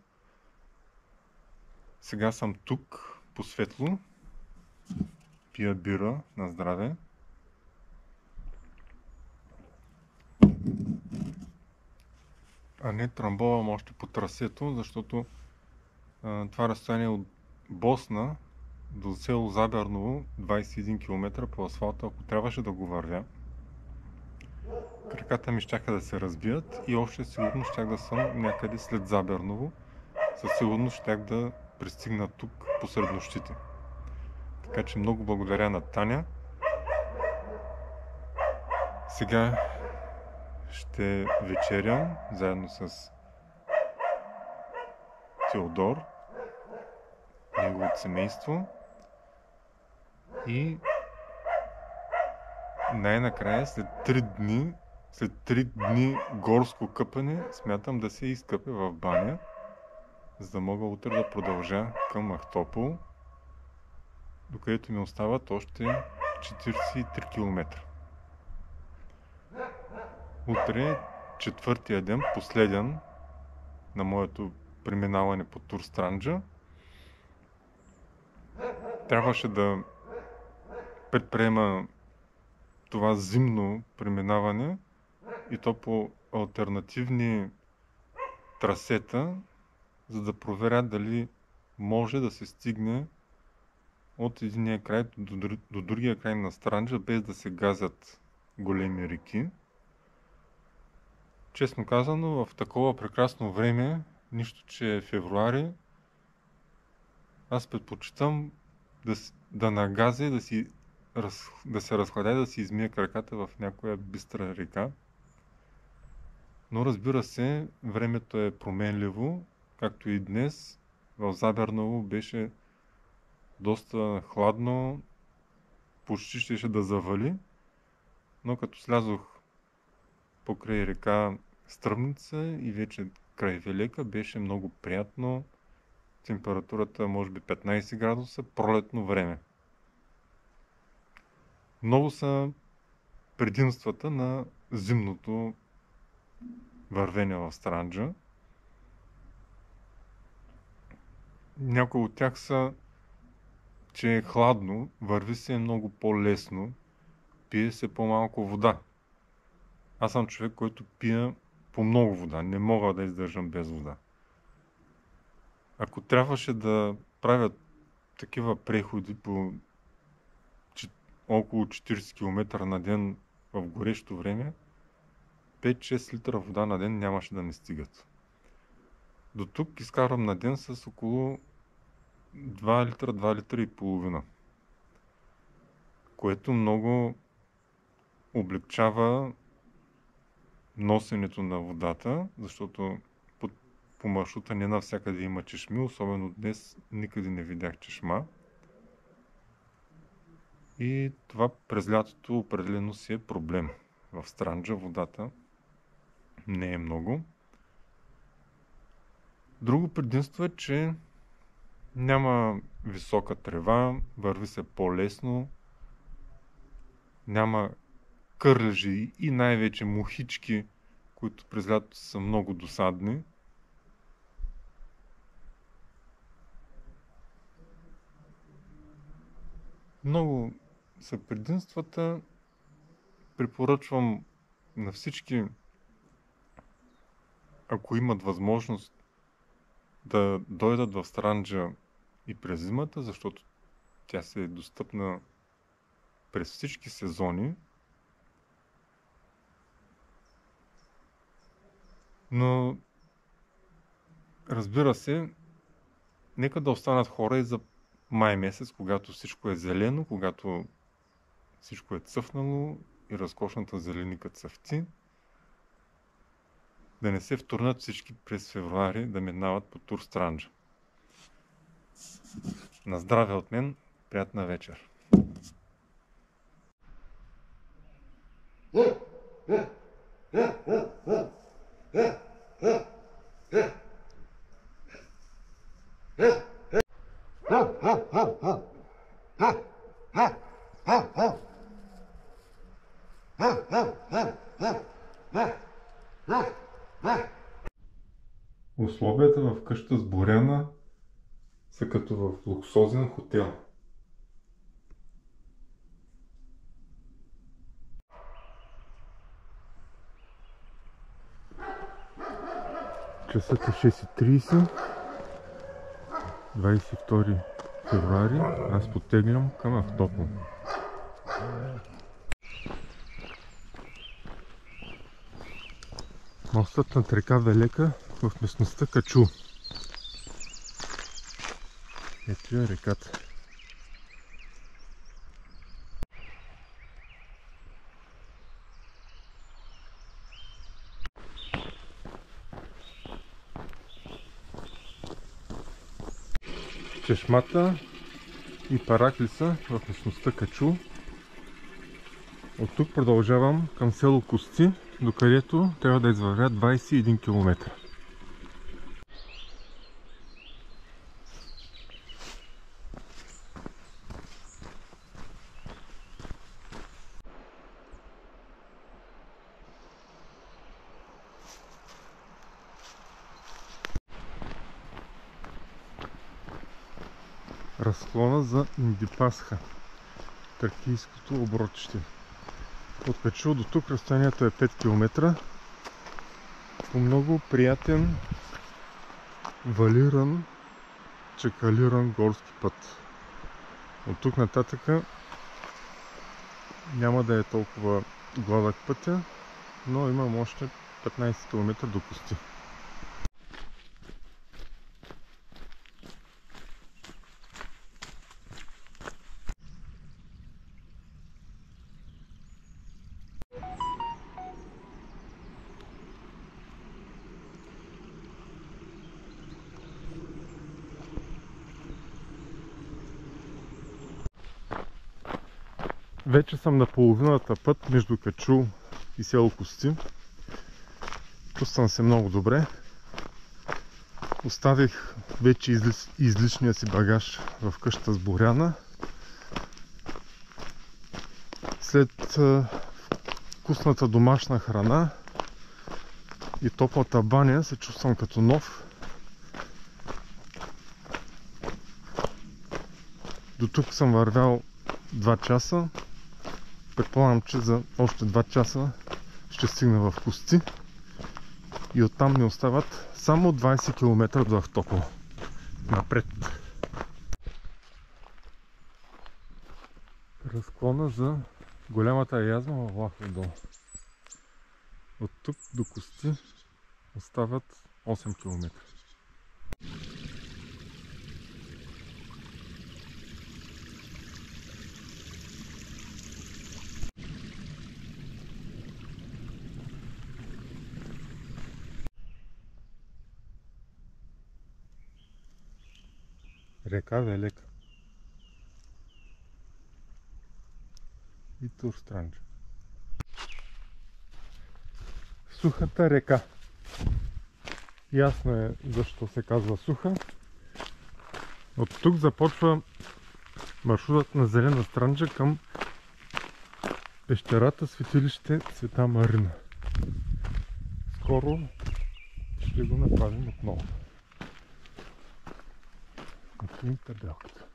сега съм тук по светло, пия бира на здраве. А не трамбовам още по трасето, защото това разстояние от Босна до село Заберново 21 км по асфалта, ако трябваше да го вървя, краката ми щяха да се разбият и още сигурно щях да съм някъде след Заберново. Със сигурност щях да пристигна тук посред нощите. Така че много благодаря на Таня. Сега ще вечерям заедно с Теодор, неговото семейство, и най-накрая след 3 дни горско къпане, смятам да се изкъпя в баня, за да мога утре да продължа към Ахтопол, докъдето ми остават още 43 км. Утре е четвъртия ден, последен на моето преминаване по Тур Странджа. Трябваше да предприема това зимно преминаване и то по алтернативни трасета, за да проверя дали може да се стигне от единия край до другия край на Странджа, без да се газят големи реки. Честно казано, в такова прекрасно време, нищо че е февруари, аз предпочитам да нагазя и да се разхладя и да си измия краката в някоя бистра река. Но разбира се, времето е променливо, както и днес. В Заберново беше доста хладно, почти щеше да завали, но като слязох покрай река Стръмница и вече край Велека беше много приятно. Температурата може би 15 градуса, пролетно време. Много са предимствата на зимното вървене в Странджа. Някои от тях са, че е хладно, върви се много по-лесно, пие се по-малко вода. Аз съм човек, който пия по много вода, не мога да издържам без вода. Ако трябваше да правя такива преходи по около 40 км на ден в горещо време, 5-6 литра вода на ден нямаше да ми стигат. До тук изкарвам на ден с около 2 литра и половина, което много облегчава носенето на водата, защото по маршрута не навсякъде има чешми, особено днес никъде не видях чешма. И това през лятото определено си е проблем. В Странджа водата не е много. Друго предимство е, че няма висока трева, върви се по-лесно, няма кърлежи и най-вече мухички, които през лятото са много досадни. Много са предимствата. Препоръчвам на всички, ако имат възможност, да дойдат в Странджа и през зимата, защото тя се е достъпна през всички сезони. Но, разбира се, нека да останат хора и за май месец, когато всичко е зелено, когато всичко е цъфнало и разкошната зеленика цъфти. Да не се втурнат всички през февруари да минават по Тур Странджа. На здраве от мен, приятна вечер! Условията в къща с Боряна са като в луксозен хотел. Часът е 6:30, 22 февруари, аз потеглям към Ахтопол. Мостът над река Велека в местността Качу. Ето е реката. Чешмата и Параклиса в местността Качу От тук продължавам към село Косци, докъдето трябва да извървя 21 км. Разклона за Ндипасха, тракийското оброчище. От Качул до тук разстоянието е 5 км по много приятен, валиран, чакалиран горски път. От тук нататъка няма да е толкова гладък пътя, но имам още 15 км до Кости. Вече съм на половината път между Качул и село Кости. Чувствам се много добре. Оставих вече излишния си багаж в къщата с Боряна. След вкусната домашна храна и топлата баня се чувствам като нов. До тук съм вървял 2 часа. Предполагам, че за още 2 часа ще стигна в Кости и оттам ми остават само 20 км до Ахтопол. Напред! Разклона за голямата язма във Влахов дол. От тук до Кости остават 8 км. Река Велека и Турстранджа. Сухата река. Ясно е защо се казва суха. От тук започва маршрутът на Зелена Странджа към пещерата Светилище Света Марина. Скоро ще го направим отново. Открим табелката.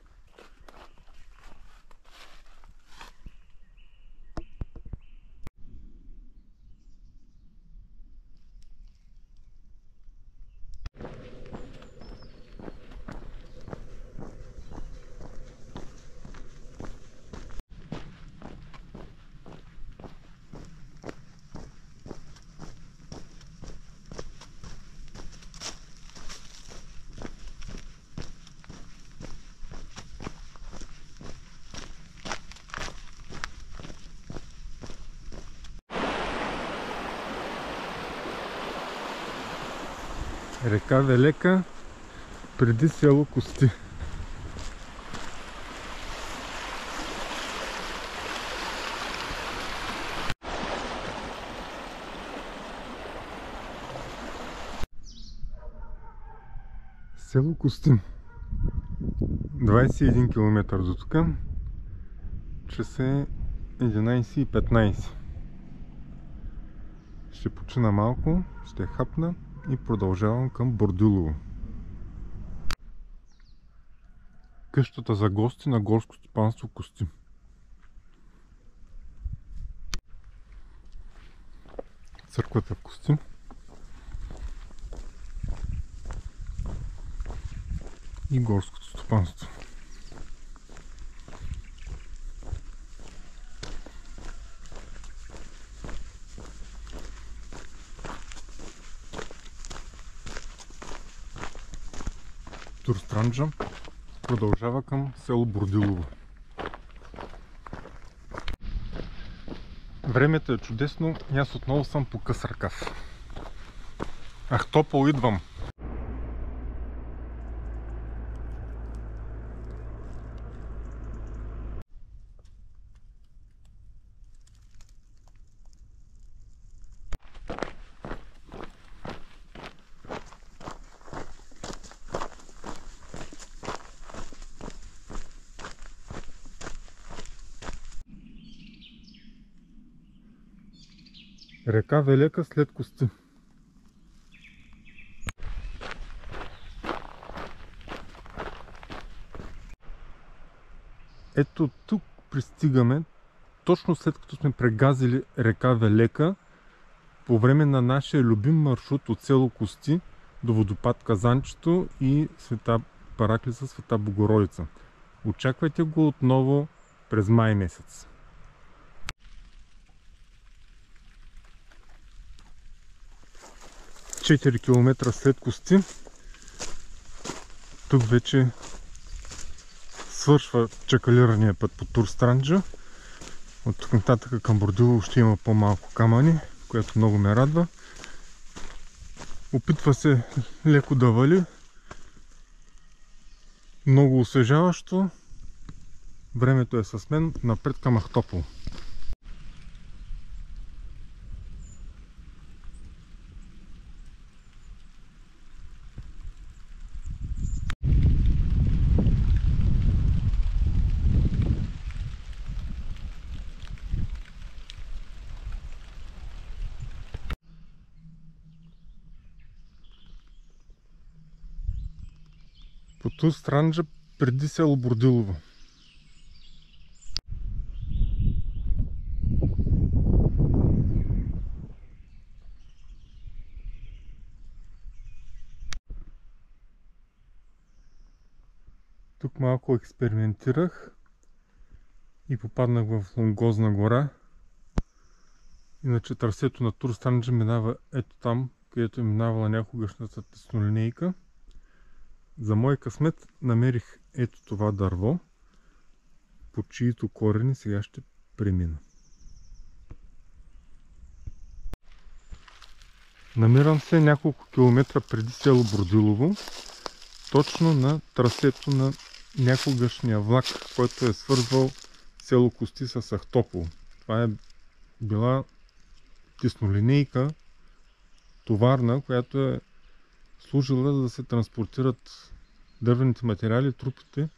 Река Велека преди село Кости. Село Кости. 21 км до тук. Час е 11:15. Ще почина малко, ще хапна и продължавам към Бордюлово. Къщата за гости на горско стопанство Кости. Църквата в Кости. И горското стопанство. Турстранджа продължава към село Бордюлово. Времето е чудесно и аз отново съм по къс ръкав. Ахтопол идвам! Река Велека след Кости. Ето тук пристигаме, точно след като сме прегазили река Велека, по време на нашия любим маршрут от село Кости до водопад Казанчето и Света Параклиса, Света Богородица. Очаквайте го отново през май месец. Четири километра след Кости, тук вече свършва чакалирания път по Турстранджа. От тук нататък към Бордилово ще има по-малко камъни, което много ме радва. Опитва се леко да вали. Много освежаващо. Времето е с мен напред към Ахтопол. По Турстранджа преди село Бордилово. Тук малко експериментирах и попаднах в Лонгозна гора. Иначе трасето на Турстранджа минава ето там, където е минавала някогашната теснолинейка. За мой късмет намерих ето това дърво, по чието корени сега ще премина. Намирам се няколко километра преди село Бордилово, точно на трасето на някогашния влак, който е свързвал село Кости с Ахтопол. Това е била теснолинейка товарна, която е служила да се транспортират дървените материали, трупите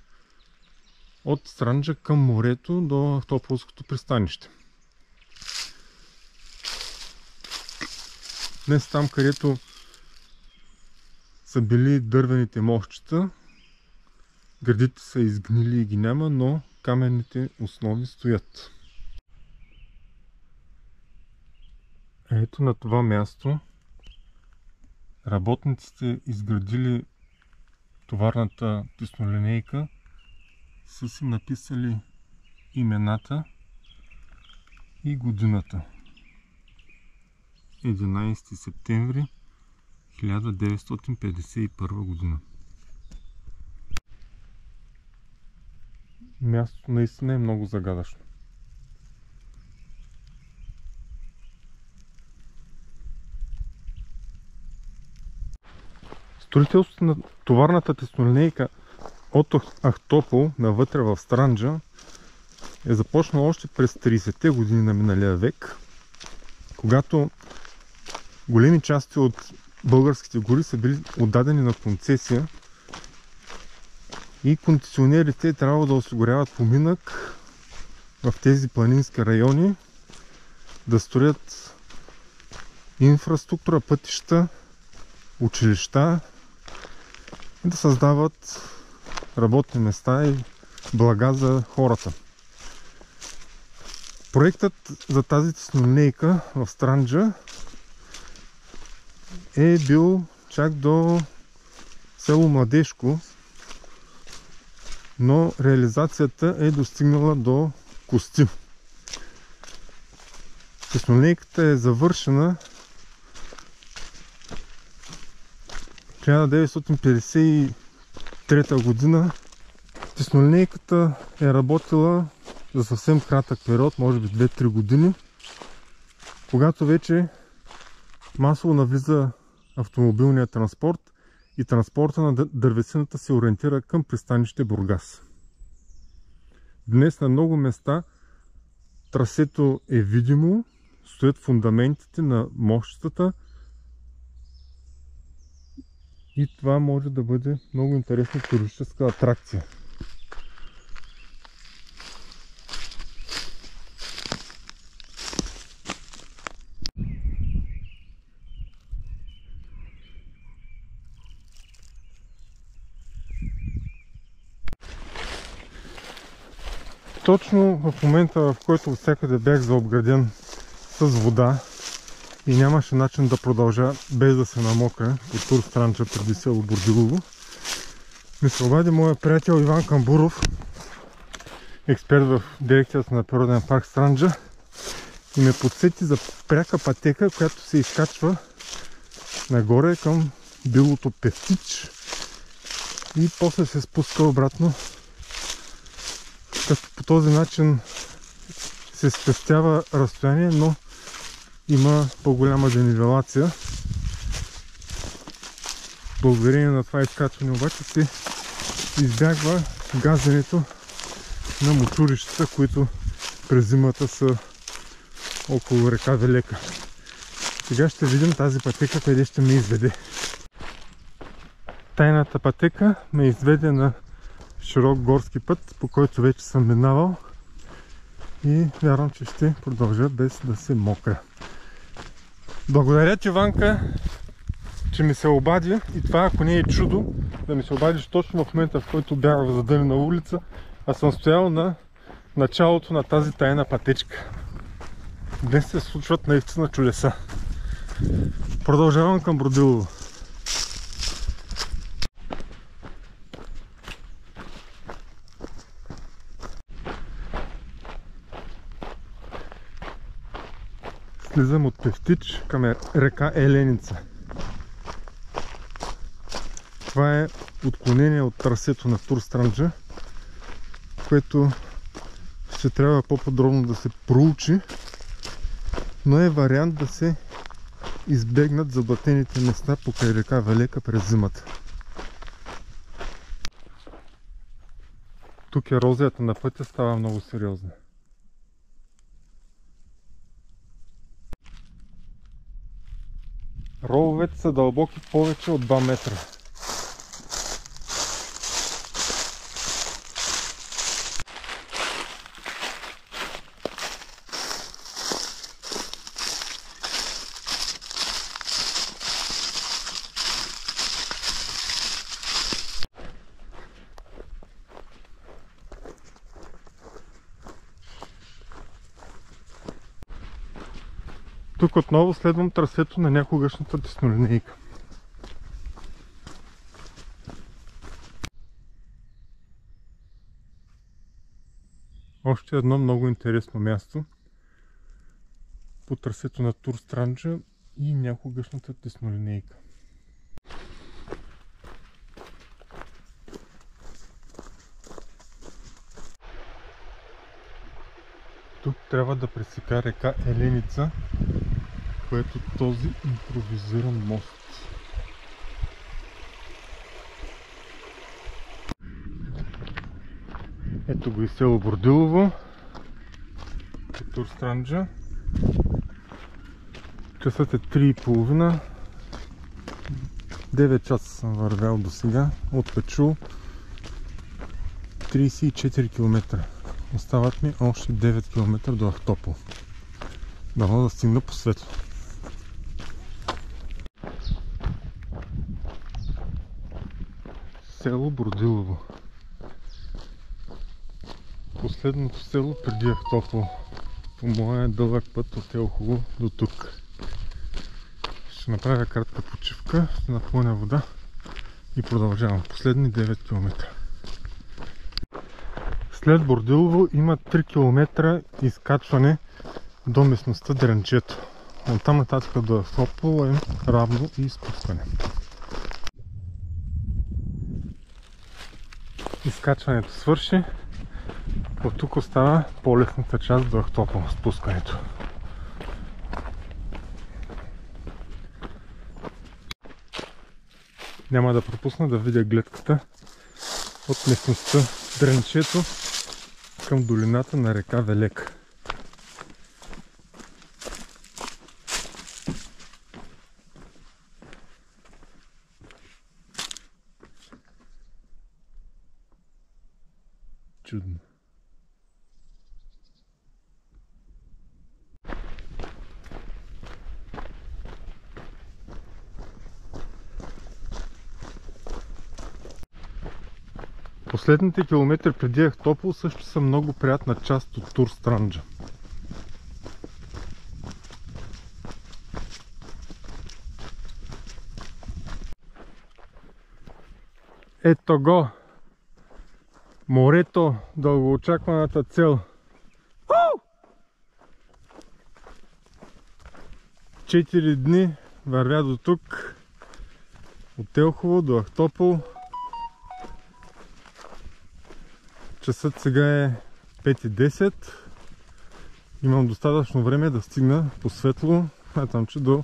от Странджа към морето до Ахтополското пристанище. Днес там, където са били дървените мостчета, градите са изгнили и ги няма, но каменните основи стоят. Ето на това място работниците изградили товарната теснолинейка, са си написали имената и годината. 11 септември 1951 година. Мястото наистина е много загадъчно. Строителството на товарната теснолинейка от Ахтопол навътре в Странджа е започнало още през 30-те години на миналия век, когато големи части от българските гори са били отдадени на концесия и концесионерите трябва да осигуряват поминък в тези планински райони, да строят инфраструктура, пътища, училища и да създават работни места и блага за хората. Проектът за тази теснолинейка в Странджа е бил чак до село Младежко, но реализацията е достигнала до Кости. Теснолинейката е завършена 1953 година. Теснолинейката е работила за съвсем кратък период, може би 2-3 години, когато вече масово навлиза автомобилния транспорт и транспорта на дървесината се ориентира към пристанище Бургас. Днес на много места трасето е видимо, стоят фундаментите на мостчетата и това може да бъде много интересна туристическа атракция. точно в момента, в който от всякъде бях заобграден с вода и нямаше начин да продължа без да се намокра по Тур Странджа преди село Бурдилово, ми се обади моя приятел Иван Камбуров, експерт в дирекцията на Природен парк Странджа, и ме подсети за пряка пътека, която се изкачва нагоре към билото Певтич и после се спуска обратно, като по този начин се спестява разстояние, но има по-голяма денивелация. Благодарение на това изкачване обаче се избягва газенето на мочурищата, които през зимата са около река Велека. Сега ще видим тази пътека къде ще ме изведе. Тайната пътека ме изведе на широк горски път, по който вече съм минавал, и вярвам, че ще продължа без да се мокра. Благодаря ти, Иванка, че ми се обади, и това, ако не е чудо, да ми се обадиш точно в момента, в който бях в задънена улица, а съм стоял на началото на тази тайна пътечка. Днес се случват наистина чудеса. Продължавам към Бурдилово. Слизам от Певтич към река Еленица. Това е отклонение от трасето на Тур Странджа, което ще трябва по-подробно да се проучи, но е вариант да се избегнат заблатените места покрай река Велека през зимата. Тук ерозията на пътя става много сериозна. Рововете са дълбоки повече от 2 метра. Тук отново следвам трасето на някогашната теснолинейка. Още едно много интересно място по трасето на Тур Странджа и някогашната теснолинейка. Тук трябва да пресека река Еленица, което този импровизиран мост. Ето го и село Бурдилово, Тур Странджа. Часът е 3:30. 9 часа съм вървял до сега от Печул. 34 км. Остават ми още 9 км до Ахтопол. Дано да стигна по светло. Село Бурдилово. Последното село преди Ахтопол. По моя дълъг път от Елхово до тук. Ще направя кратка почивка, ще напълня вода и продължавам. Последни 9 км. След Бурдилово има 3 км изкачване до местността Дренчето. От там нататък до Ахтопол е равно и спускане. Изкачването свърши. От тук остава по-лесната част до Ахтопол, спускането. Няма да пропусна да видя гледката от местността Дренчето към долината на река Велека. Чудно. Последните километри преди Ахтопол също са много приятна част от Тур Странджа. Ето го! Морето, дългоочакваната цел. 4 дни вървя до тук. От Елхово до Ахтопол. Часът сега е 5:10. Имам достатъчно време да стигна по светло. Смятам, че до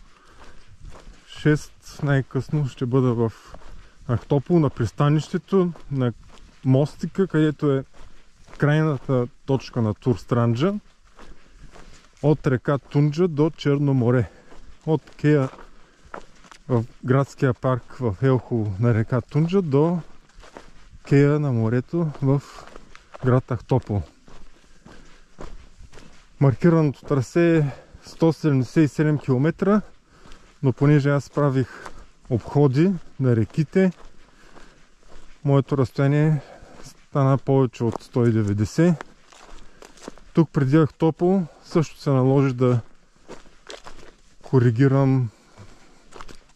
6 най-късно ще бъда в Ахтопол, на пристанището, на мостика, където е крайната точка на Тур Странджа. От река Тунджа до Черно море. От кея в градския парк в Елхово на река Тунджа до кея на морето в град Ахтопол. Маркираното трасе е 177 км, но понеже аз правих обходи на реките, моето разстояние стана повече от 190. Тук преди Ахтопол също се наложи да коригирам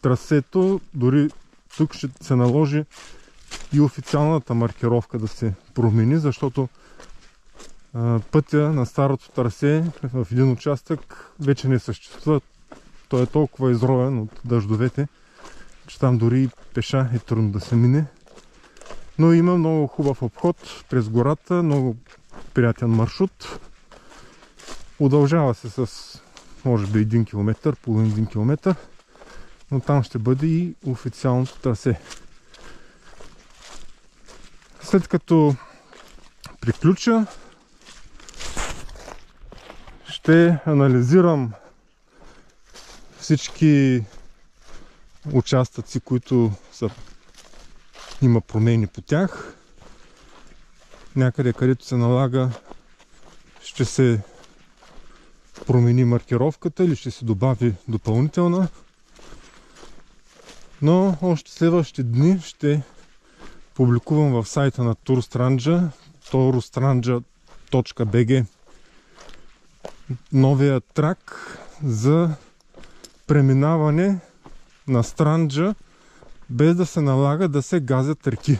трасето. Дори тук ще се наложи и официалната маркировка да се промени, защото пътя на старото трасе в един участък вече не съществува. Той е толкова изровен от дъждовете, че там дори и пеша е трудно да се мине. Но има много хубав обход през гората, много приятен маршрут. Удължава се с може би 1 км, половин километър, но там ще бъде и официалното трасе. След като приключа, ще анализирам всички участъци, които има промени по тях. Някъде, където се налага, ще се промени маркировката или ще се добави допълнителна. Но още следващите дни ще публикувам в сайта на Тур Странджа, turstrandja.bg, новия трак за преминаване на Странджа, без да се налага да се газят реки.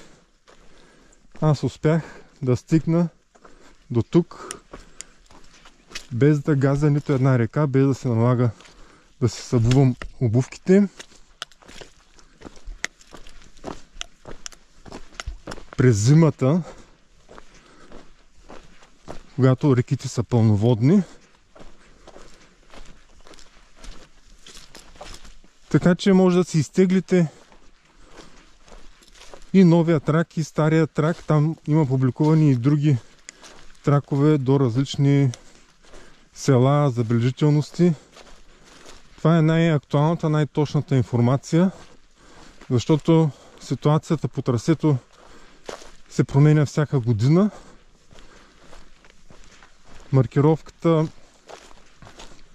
Аз успях да стигна до тук без да газя нито една река, без да се налага да се събувам обувките. През зимата, когато реките са пълноводни. Така че може да си изтеглите и новия трак, и стария трак. Там има публикувани и други тракове до различни села, забележителности. Това е най-актуалната, най-точната информация, защото ситуацията по трасето се променя всяка година. Маркировката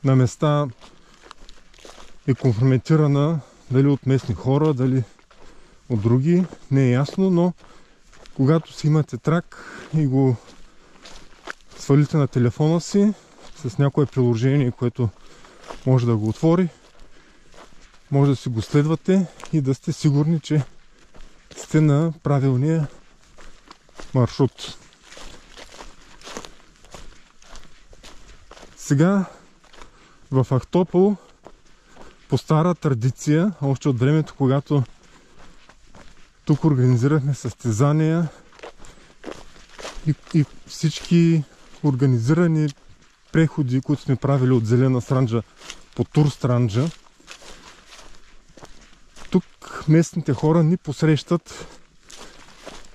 на места е компрометирана дали от местни хора, дали от други, не е ясно, но когато си имате трак и го свалите на телефона си с някое приложение, което може да го отвори, може да си го следвате и да сте сигурни, че сте на правилния маршрут. Сега в Ахтопол по стара традиция, още от времето, когато тук организирахме състезания и всички организирани преходи, които сме правили от Зелена Странджа по Тур Странджа, тук местните хора ни посрещат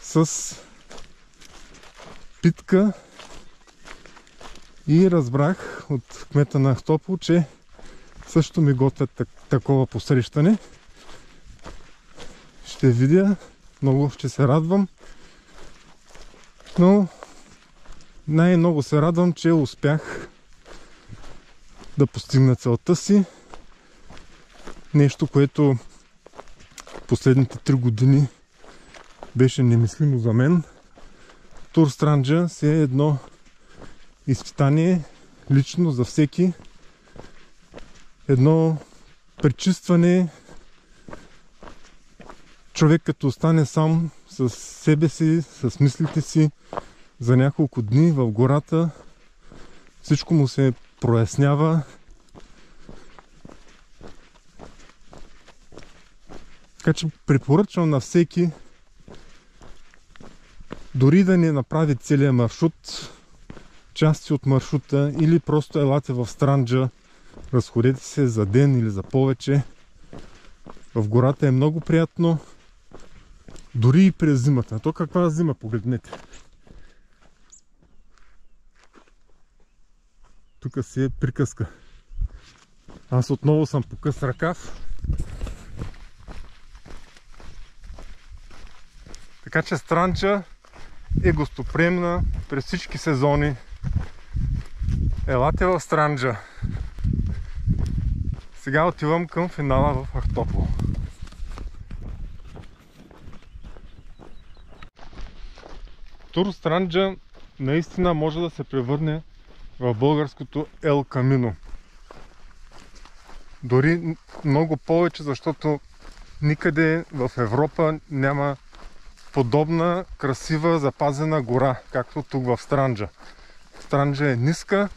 с питка и разбрах от кмета на Ахтопол, че също ми готвят такова посрещане. Ще видя, много ще се радвам, но най-много се радвам, че успях да постигна целта си. Нещо, което последните 3 години беше немислимо за мен. Тур Странджа си е едно изпитание лично за всеки. Едно пречистване. Човек като остане сам с себе си, с мислите си за няколко дни в гората, всичко му се прояснява. Така че препоръчвам на всеки, дори да не направи целия маршрут, части от маршрута, или просто елате в Странджа, разходете се за ден или за повече. В гората е много приятно, дори и през зимата. А то каква зима, погледнете. Тук си е приказка. Аз отново съм по къс ръкав. Така че Странджа е гостоприемна през всички сезони. Елате в Странджа. Сега отивам към финала в Ахтопол. Тур Странджа наистина може да се превърне в българското Ел Камино. Дори много повече, защото никъде в Европа няма подобна красива запазена гора, както тук в Странджа. Странджа е ниска,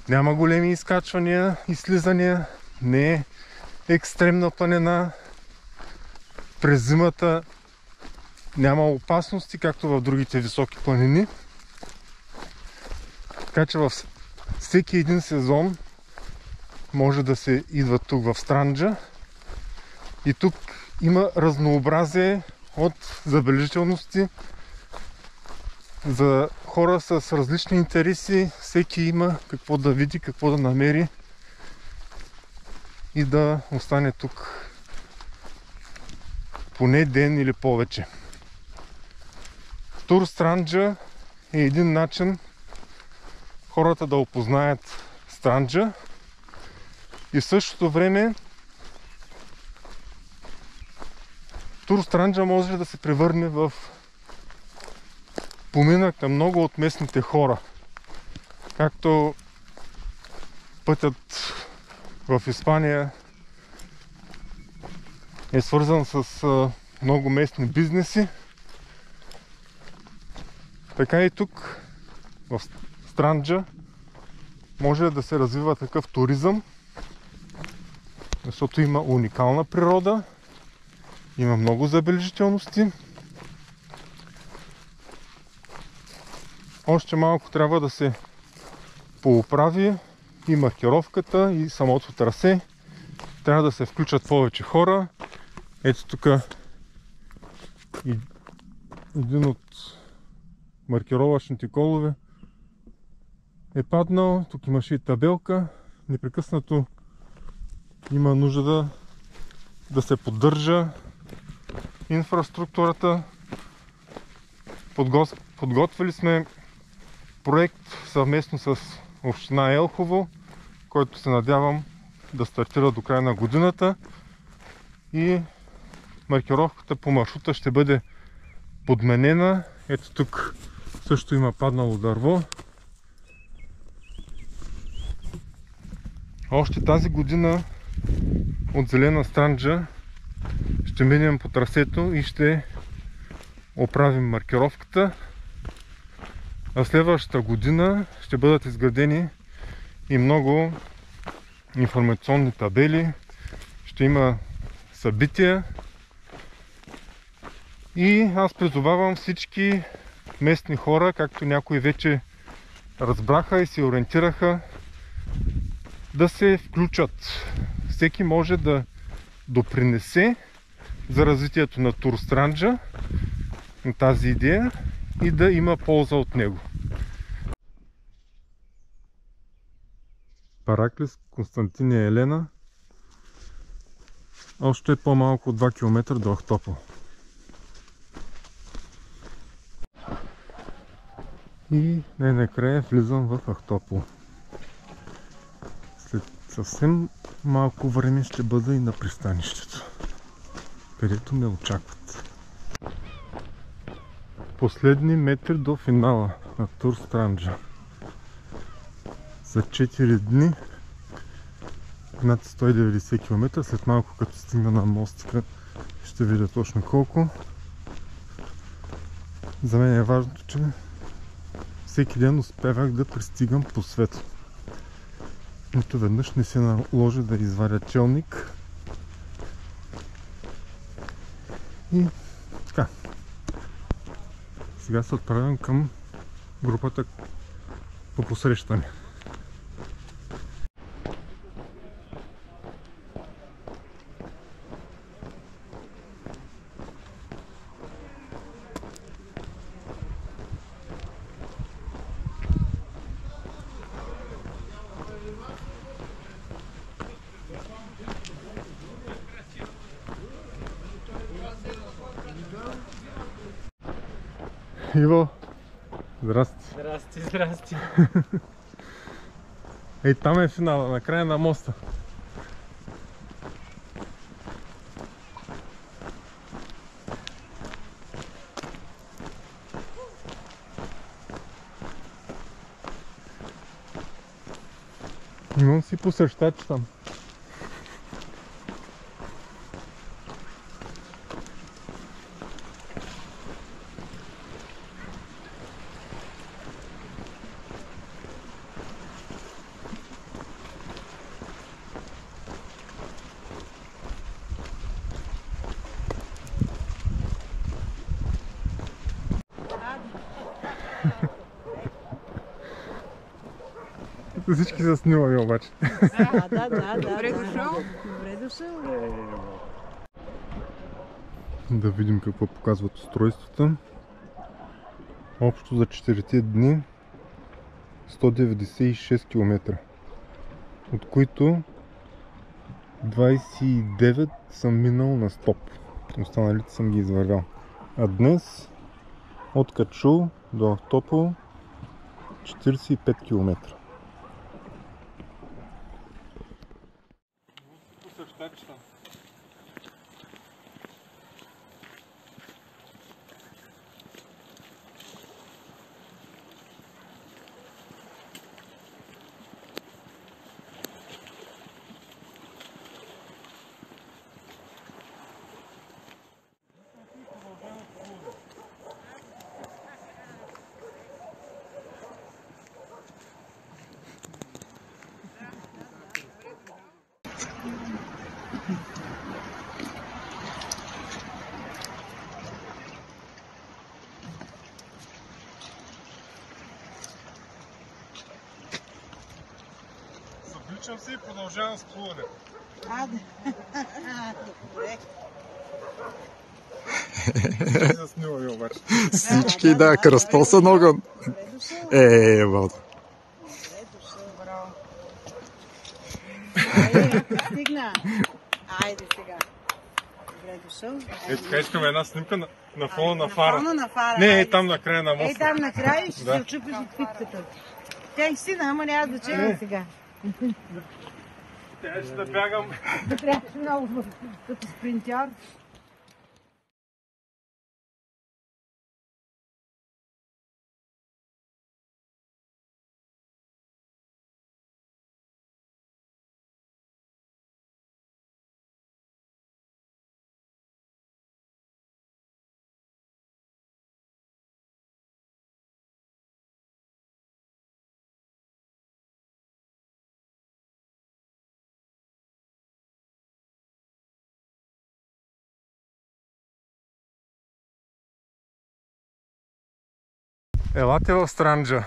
няма големи изкачвания и слизания, не е екстремна планина. През зимата няма опасности, както в другите високи планини. Така че във всеки един сезон може да се идва тук в Странджа. И тук има разнообразие от забележителности за хора с различни интереси. Всеки има какво да види, какво да намери и да остане тук поне ден или повече. Тур Странджа е един начин хората да опознаят Странджа и в същото време Тур Странджа може да се превърне в поминък на много от местните хора. Както пътят в Испания е свързан с много местни бизнеси, така и тук в Странджа може да се развива такъв туризъм, защото има уникална природа, има много забележителности. Още малко трябва да се пооправи и маркировката, и самото трасе. Трябва да се включат повече хора. Ето тук един от маркировъчните колове е паднал. Тук имаше и табелка. Непрекъснато има нужда да се поддържа инфраструктурата. Подготвили сме проект съвместно с община Елхово, който се надявам да стартира до края на годината, и маркировката по маршрута ще бъде подменена. Ето тук също има паднало дърво. Още тази година от Зелена Странджа ще минем по трасето и ще оправим маркировката. А следващата година ще бъдат изградени и много информационни табели, ще има събития и аз призовавам всички местни хора, както някои вече разбраха и се ориентираха, да се включат. Всеки може да допринесе за развитието на Тур Странджа, на тази идея, и да има полза от него. Параклис, Константин и Елена. Още по-малко от 2 км до Ахтопол. И най-накрая влизам в Ахтопол. След съвсем малко време ще бъда и на пристанището, където ме очакват. Последни метри до финала на Тур Странджа. За 4 дни над 190 км. След малко, като стигна на мостика, ще видя точно колко. За мен е важното, че всеки ден успявах да пристигам по светло. Нито веднъж не се наложи да извадя челник. И така. Сега се отправям към групата по посрещане. Иво, здрасти. Здрасти, здрасти. Ей, там е финала, на края на моста. Имам си посрещач там. Всички са снимали обаче. Да. Добре дошъл. Добре дошъл. Да видим какво показват устройствата. Общо за 4 дни 196 км, от които 29 съм минал на стоп. Останалите съм ги извървял. А днес от Качул до Ахтопол 45 км. Забличам се и продължавам с плуване. Добре. Всички са снимали обаче. Всички, да, кръстосен огън. Валдо. Добре дошъл, браво. Айде, стигна. Айде сега. Добре дошъл. Ето така искаме една снимка на фона на фара. Фона на фара. Не, айде е там сега. на края на моста. Ей там накрая и ще Да. се очупиш от питката. Тя си, ама няма значение сега. Тя ще да бягам. Да трябваше много като спринтьор. Елате в Странджа.